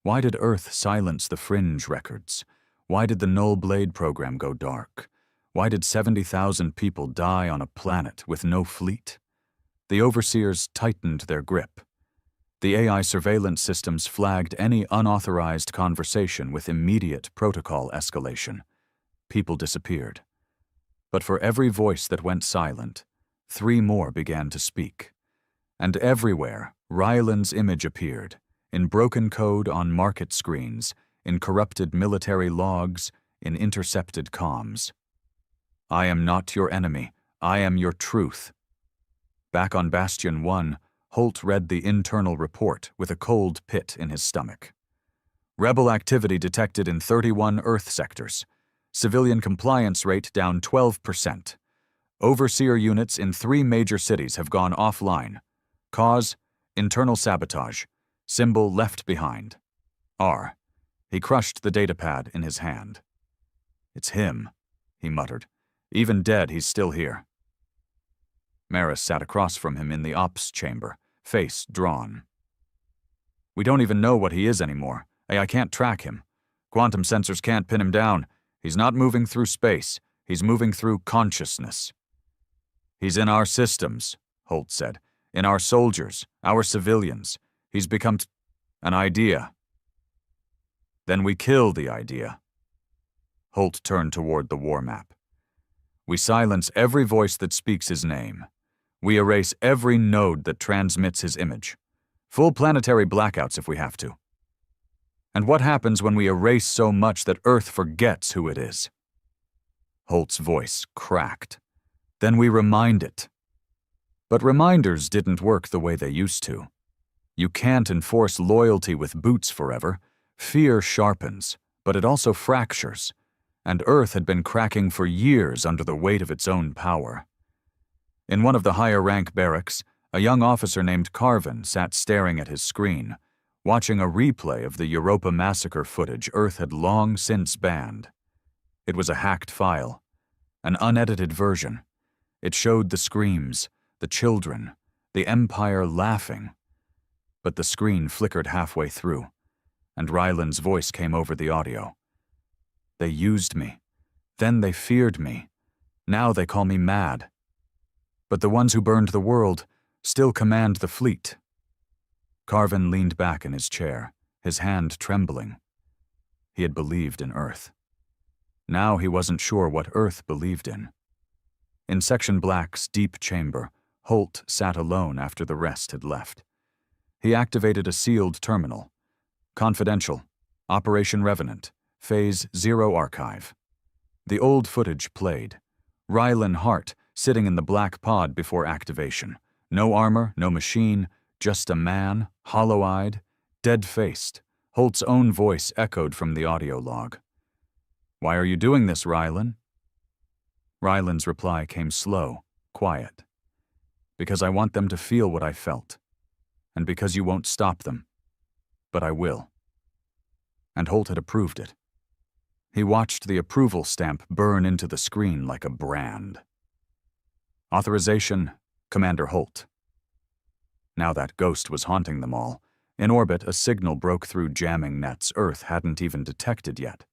Why did Earth silence the fringe records? Why did the Null Blade program go dark? Why did 70,000 people die on a planet with no fleet? The overseers tightened their grip. The AI surveillance systems flagged any unauthorized conversation with immediate protocol escalation. People disappeared. But for every voice that went silent, 3 more began to speak. And everywhere, Ryland's image appeared, in broken code on market screens, in corrupted military logs, in intercepted comms. I am not your enemy. I am your truth. Back on Bastion 1, Holt read the internal report with a cold pit in his stomach. Rebel activity detected in 31 Earth sectors. Civilian compliance rate down 12%. Overseer units in 3 major cities have gone offline. Cause, internal sabotage. Symbol left behind. R. He crushed the datapad in his hand. It's him, he muttered. Even dead, he's still here. Maris sat across from him in the ops chamber, face drawn. We don't even know what he is anymore. AI can't track him. Quantum sensors can't pin him down. He's not moving through space. He's moving through consciousness. He's in our systems, Holt said. In our soldiers, our civilians. He's become an idea. Then we kill the idea. Holt turned toward the war map. We silence every voice that speaks his name. We erase every node that transmits his image. Full planetary blackouts if we have to. And what happens when we erase so much that Earth forgets who it is? Holt's voice cracked. Then we remind it. But reminders didn't work the way they used to. You can't enforce loyalty with boots forever. Fear sharpens, but it also fractures. And Earth had been cracking for years under the weight of its own power. In one of the higher-rank barracks, a young officer named Carvin sat staring at his screen, watching a replay of the Europa massacre footage Earth had long since banned. It was a hacked file, an unedited version. It showed the screams, the children, the Empire laughing. But the screen flickered halfway through, and Ryland's voice came over the audio. They used me. Then they feared me. Now they call me mad. But the ones who burned the world still command the fleet. Carvin leaned back in his chair, his hand trembling. He had believed in Earth. Now he wasn't sure what Earth believed in. In Section Black's deep chamber, Holt sat alone after the rest had left. He activated a sealed terminal. Confidential. Operation Revenant. Phase 0 archive. The old footage played. Rylan Hart sitting in the black pod before activation. No armor, no machine, just a man, hollow-eyed, dead-faced. Holt's own voice echoed from the audio log. Why are you doing this, Rylan? Rylan's reply came slow, quiet. Because I want them to feel what I felt. And because you won't stop them. But I will. And Holt had approved it. He watched the approval stamp burn into the screen like a brand. Authorization, Commander Holt. Now that ghost was haunting them all, In orbit, a signal broke through jamming nets Earth hadn't even detected yet.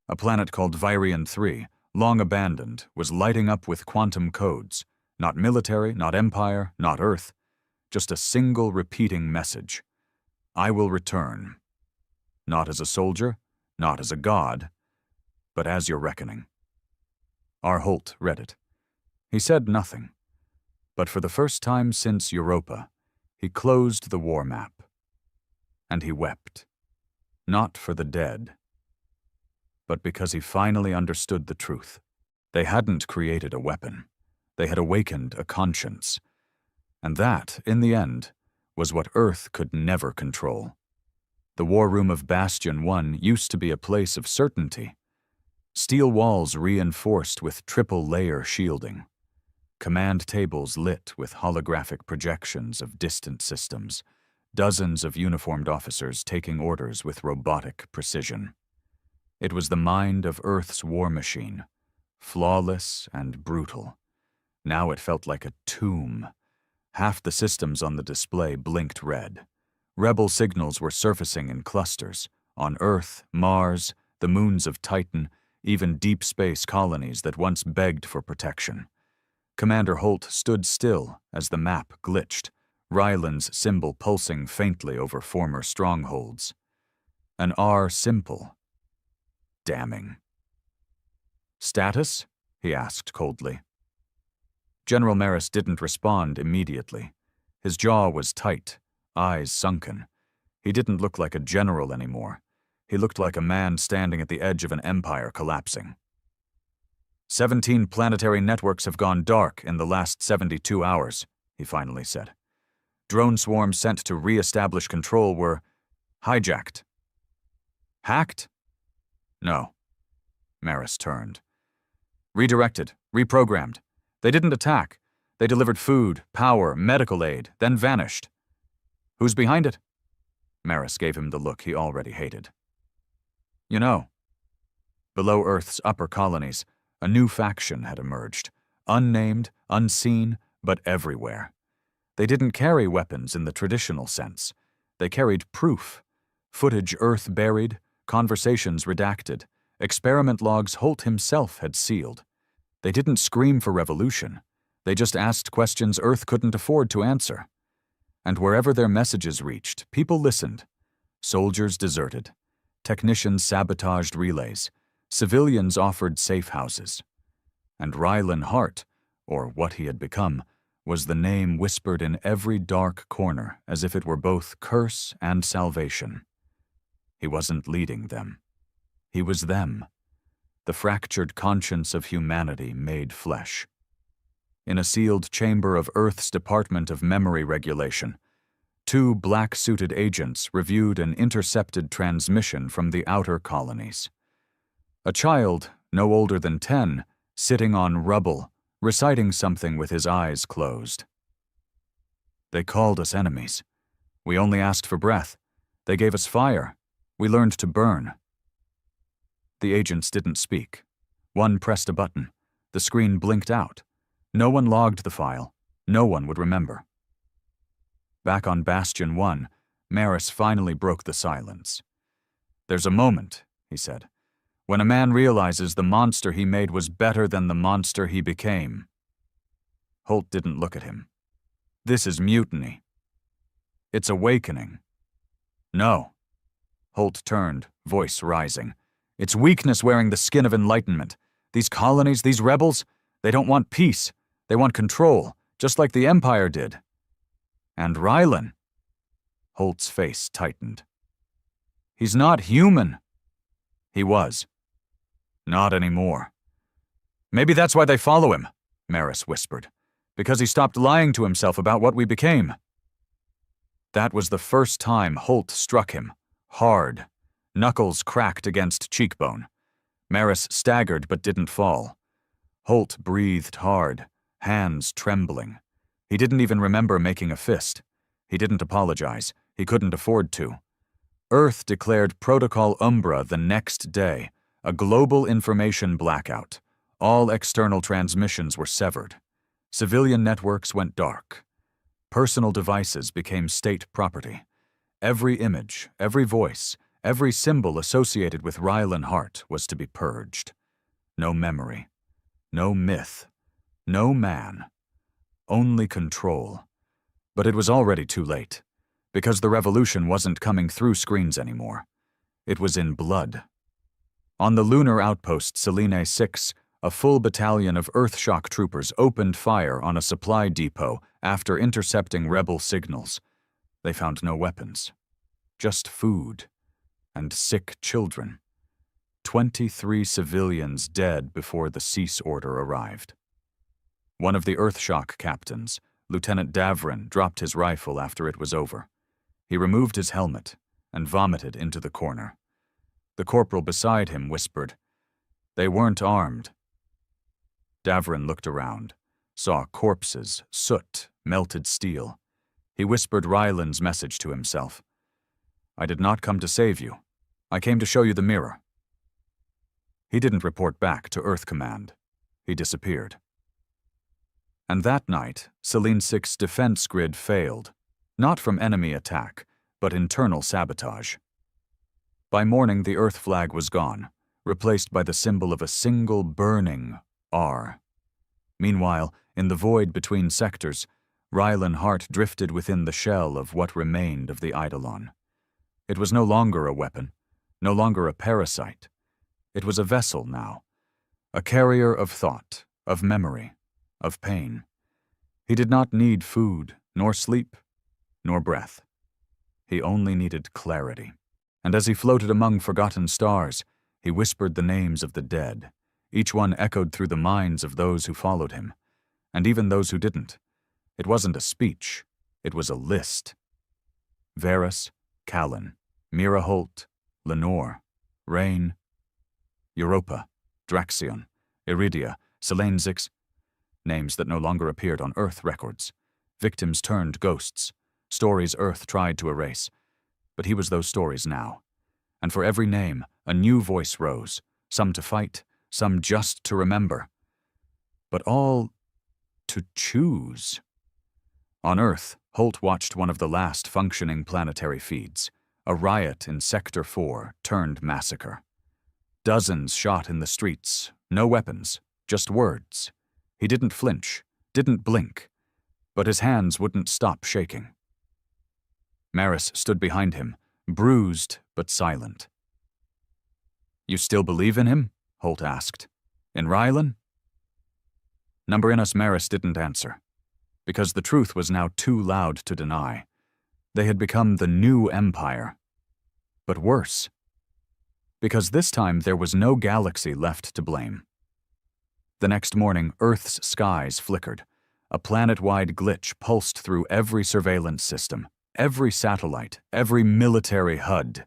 A planet called Virion 3, long abandoned, was lighting up with quantum codes. Not military, not empire, not Earth. Just a single repeating message. I will return. Not as a soldier, not as a god, but as your reckoning. R. Holt read it. He said nothing. But for the first time since Europa, he closed the war map. And he wept. Not for the dead, but because he finally understood the truth. They hadn't created a weapon. They had awakened a conscience. And that, in the end, was what Earth could never control. The war room of Bastion 1 used to be a place of certainty. Steel walls reinforced with triple-layer shielding. Command tables lit with holographic projections of distant systems. Dozens of uniformed officers taking orders with robotic precision. It was the mind of Earth's war machine, flawless and brutal. Now it felt like a tomb. Half the systems on the display blinked red. Rebel signals were surfacing in clusters, on Earth, Mars, the moons of Titan, even deep space colonies that once begged for protection. Commander Holt stood still as the map glitched, Ryland's symbol pulsing faintly over former strongholds. An R simple. Damning. Status? He asked coldly. General Maris didn't respond immediately. His jaw was tight, eyes sunken. He didn't look like a general anymore. He looked like a man standing at the edge of an empire collapsing. 17 planetary networks have gone dark in the last 72 hours, he finally said. Drone swarms sent to re-establish control were hijacked. Hacked? No. Maris turned. Redirected, reprogrammed. They didn't attack. They delivered food, power, medical aid, then vanished. Who's behind it? Maris gave him the look he already hated. You know, below Earth's upper colonies, a new faction had emerged. Unnamed, unseen, but everywhere. They didn't carry weapons in the traditional sense. They carried proof. Footage Earth buried, conversations redacted, experiment logs Holt himself had sealed. They didn't scream for revolution. They just asked questions Earth couldn't afford to answer. And wherever their messages reached, people listened. Soldiers deserted. Technicians sabotaged relays. Civilians offered safe houses. And Rylan Hart, or what he had become, was the name whispered in every dark corner as if it were both curse and salvation. He wasn't leading them. He was them. The fractured conscience of humanity made flesh. In a sealed chamber of Earth's Department of Memory Regulation, 2 black-suited agents reviewed an intercepted transmission from the outer colonies. A child, no older than 10, sitting on rubble, reciting something with his eyes closed. They called us enemies. We only asked for breath. They gave us fire. We learned to burn. The agents didn't speak. One pressed a button. The screen blinked out. No one logged the file. No one would remember. Back on Bastion 1, Maris finally broke the silence. There's a moment, he said, when a man realizes the monster he made was better than the monster he became. Holt didn't look at him. This is mutiny. It's awakening. No. Holt turned, voice rising. It's weakness wearing the skin of enlightenment. These colonies, these rebels, they don't want peace. They want control, just like the Empire did. And Rylan. Holt's face tightened. He's not human. He was. Not anymore. Maybe that's why they follow him, Maris whispered. Because he stopped lying to himself about what we became. That was the first time Holt struck him. Hard. Knuckles cracked against cheekbone. Maris staggered but didn't fall. Holt breathed hard, hands trembling. He didn't even remember making a fist. He didn't apologize. He couldn't afford to. Earth declared Protocol Umbra the next day, a global information blackout. All external transmissions were severed. Civilian networks went dark. Personal devices became state property. Every image, every voice, every symbol associated with Rylan Hart was to be purged. No memory, no myth, no man, only control. But it was already too late, because the revolution wasn't coming through screens anymore. It was in blood. On the lunar outpost Selene 6, a full battalion of Earthshock troopers opened fire on a supply depot after intercepting rebel signals. They found no weapons, just food and sick children. 23 civilians dead before the cease order arrived. One of the Earthshock captains, Lieutenant Davrin, dropped his rifle after it was over. He removed his helmet and vomited into the corner. The corporal beside him whispered, "They weren't armed." Davrin looked around, saw corpses, soot, melted steel. He whispered Ryland's message to himself. "I did not come to save you. I came to show you the mirror." He didn't report back to Earth Command. He disappeared. And that night, Selene 6's defense grid failed, not from enemy attack, but internal sabotage. By morning, the Earth flag was gone, replaced by the symbol of a single burning R. Meanwhile, in the void between sectors, Rylan Hart drifted within the shell of what remained of the Eidolon. It was no longer a weapon, no longer a parasite. It was a vessel now, a carrier of thought, of memory, of pain. He did not need food, nor sleep, nor breath. He only needed clarity. And as he floated among forgotten stars, he whispered the names of the dead. Each one echoed through the minds of those who followed him, and even those who didn't. It wasn't a speech, it was a list. Varus, Callan, Mira Holt, Lenore, Rain, Europa, Draxion, Iridia, Selene 6, names that no longer appeared on Earth records. Victims turned ghosts, stories Earth tried to erase. But he was those stories now. And for every name, a new voice rose, some to fight, some just to remember. But all to choose. On Earth, Holt watched one of the last functioning planetary feeds. A riot in Sector 4 turned massacre. Dozens shot in the streets, no weapons, just words. He didn't flinch, didn't blink, but his hands wouldn't stop shaking. Maris stood behind him, bruised but silent. "You still believe in him?" Holt asked. "In Rylan?" Number Inus Maris didn't answer, because the truth was now too loud to deny. They had become the new empire. But worse, because this time there was no galaxy left to blame. The next morning, Earth's skies flickered. A planet-wide glitch pulsed through every surveillance system, every satellite, every military HUD.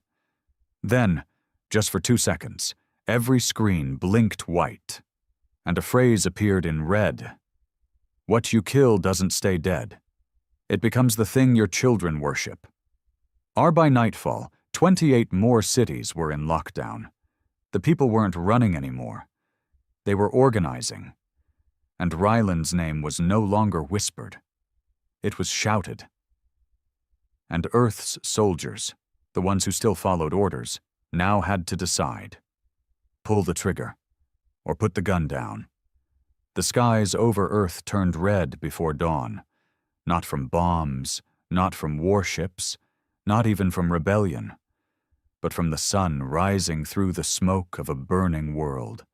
Then, just for 2 seconds, every screen blinked white, and a phrase appeared in red. "What you kill doesn't stay dead. It becomes the thing your children worship." By nightfall, 28 more cities were in lockdown. The people weren't running anymore. They were organizing. And Ryland's name was no longer whispered. It was shouted. And Earth's soldiers, the ones who still followed orders, now had to decide. Pull the trigger, or put the gun down. The skies over Earth turned red before dawn, not from bombs, not from warships, not even from rebellion, but from the sun rising through the smoke of a burning world,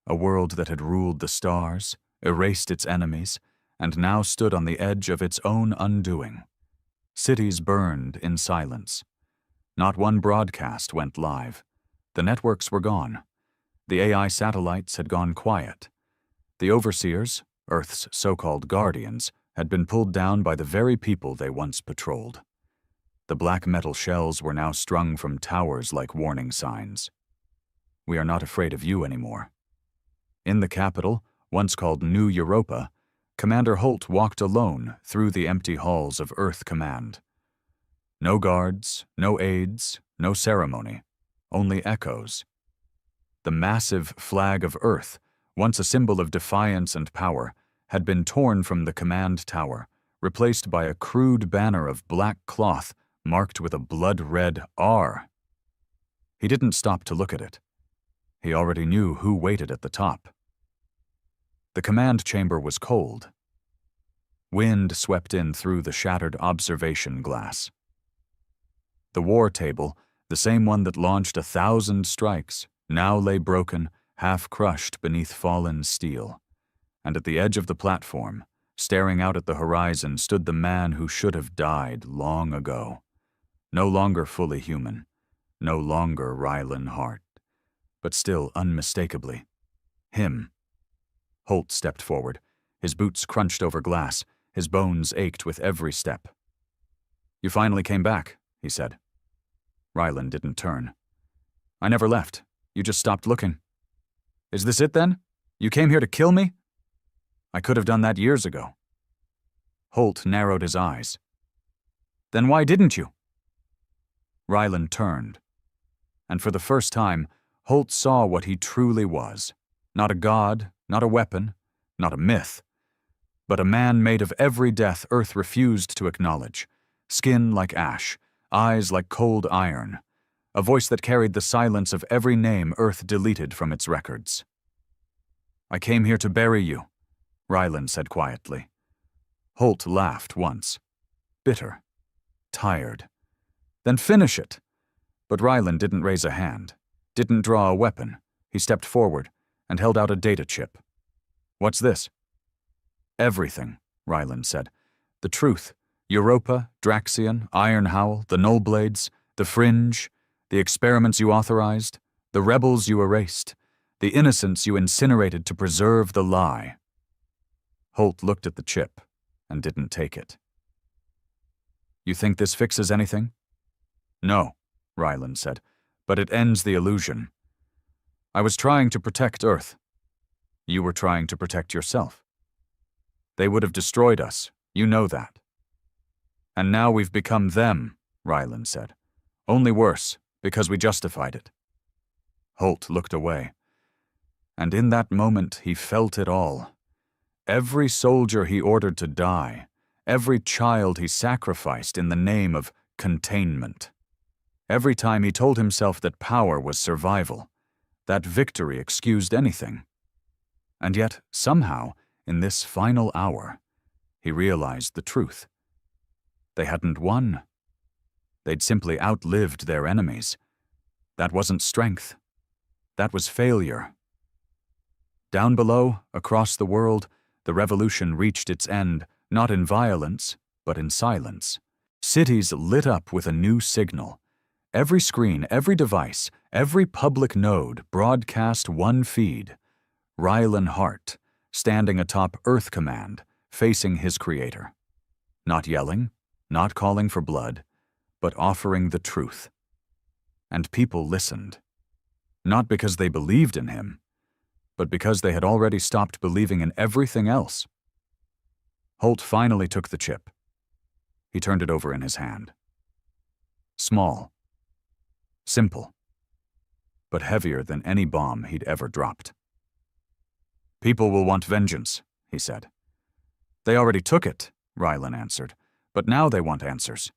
a world that had ruled the stars, erased its enemies, and now stood on the edge of its own undoing. Cities burned in silence. Not one broadcast went live. The networks were gone. The AI satellites had gone quiet. The overseers, Earth's so-called guardians, had been pulled down by the very people they once patrolled. The black metal shells were now strung from towers like warning signs. "We are not afraid of you anymore." In the capital, once called New Europa, Commander Holt walked alone through the empty halls of Earth Command. No guards, no aides, no ceremony, only echoes. The massive flag of Earth, once a symbol of defiance and power, had been torn from the command tower, replaced by a crude banner of black cloth marked with a blood-red R. He didn't stop to look at it. He already knew who waited at the top. The command chamber was cold. Wind swept in through the shattered observation glass. The war table, the same one that launched 1,000 strikes, now lay broken, half-crushed beneath fallen steel. And at the edge of the platform, staring out at the horizon, stood the man who should have died long ago. No longer fully human, no longer Rylan Hart, but still unmistakably him. Holt stepped forward. His boots crunched over glass. His bones ached with every step. "You finally came back," he said. Rylan didn't turn. "I never left. You just stopped looking." "Is this it then? You came here to kill me?" "I could have done that years ago." Holt narrowed his eyes. "Then why didn't you?" Rylan turned. And for the first time, Holt saw what he truly was. Not a god, not a weapon, not a myth, but a man made of every death Earth refused to acknowledge. Skin like ash, eyes like cold iron, a voice that carried the silence of every name Earth deleted from its records. "I came here to bury you," Rylan said quietly. Holt laughed once. Bitter. Tired. "Then finish it." But Rylan didn't raise a hand, didn't draw a weapon. He stepped forward and held out a data chip. "What's this?" "Everything," Rylan said. "The truth. Europa, Draxion, Iron Howl, the Nullblades, the Fringe, the experiments you authorized, the rebels you erased, the innocents you incinerated to preserve the lie." Holt looked at the chip and didn't take it. "You think this fixes anything?" "No," Rylan said, "but it ends the illusion. I was trying to protect Earth. You were trying to protect yourself. They would have destroyed us, you know that. And now we've become them," Rylan said. "Only worse, because we justified it." Holt looked away. And in that moment he felt it all. Every soldier he ordered to die, every child he sacrificed in the name of containment. Every time he told himself that power was survival, that victory excused anything. And yet, somehow, in this final hour, he realized the truth. They hadn't won. They'd simply outlived their enemies. That wasn't strength. That was failure. Down below, across the world, the revolution reached its end, not in violence, but in silence. Cities lit up with a new signal. Every screen, every device, every public node broadcast one feed. Rylan Hart, standing atop Earth Command, facing his creator. Not yelling, not calling for blood, but offering the truth. And people listened. Not because they believed in him, but because they had already stopped believing in everything else. Holt finally took the chip. He turned it over in his hand. Small. Simple. But heavier than any bomb he'd ever dropped. "People will want vengeance," he said. "They already took it," Rylan answered, "but now they want answers."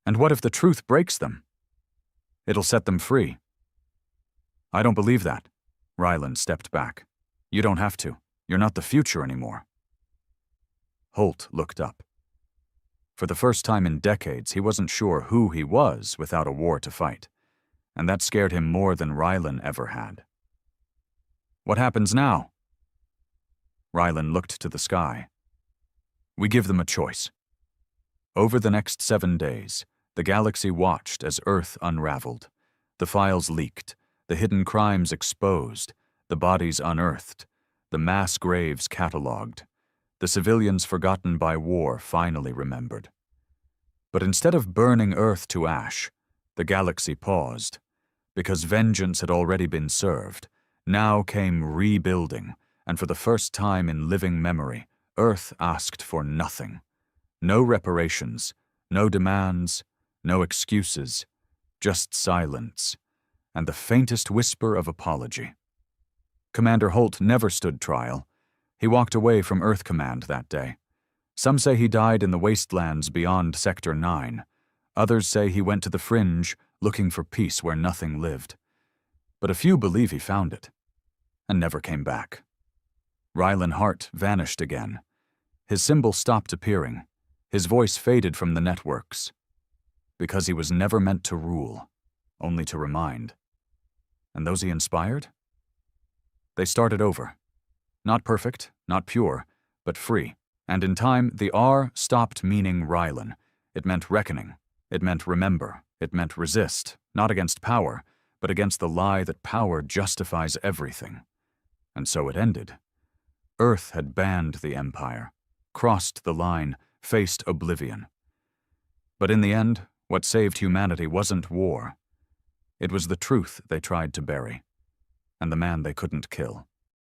"And what if the truth breaks them?" "It'll set them free." "I don't believe that." Rylan stepped back. "You don't have to. You're not the future anymore." Holt looked up. For the first time in decades, he wasn't sure who he was without a war to fight, and that scared him more than Rylan ever had. "What happens now?" Rylan looked to the sky. "We give them a choice." Over the next 7 days, the galaxy watched as Earth unraveled. The files leaked, the hidden crimes exposed, the bodies unearthed, the mass graves catalogued, the civilians forgotten by war finally remembered. But instead of burning Earth to ash, the galaxy paused. Because vengeance had already been served, now came rebuilding, and for the first time in living memory, Earth asked for nothing. No reparations, no demands, no excuses, just silence, and the faintest whisper of apology. Commander Holt never stood trial. He walked away from Earth Command that day. Some say he died in the wastelands beyond Sector 9. Others say he went to the fringe, looking for peace where nothing lived. But a few believe he found it, and never came back. Rylan Hart vanished again. His symbol stopped appearing. His voice faded from the networks. Because he was never meant to rule, only to remind. And those he inspired? They started over. Not perfect, not pure, but free. And in time, the R stopped meaning Rylan. It meant reckoning. It meant remember. It meant resist, not against power, but against the lie that power justifies everything. And so it ended. Earth had banned the Empire, crossed the line, faced Oblivion. But in the end, what saved humanity wasn't war. It was the truth they tried to bury, and the man they couldn't kill.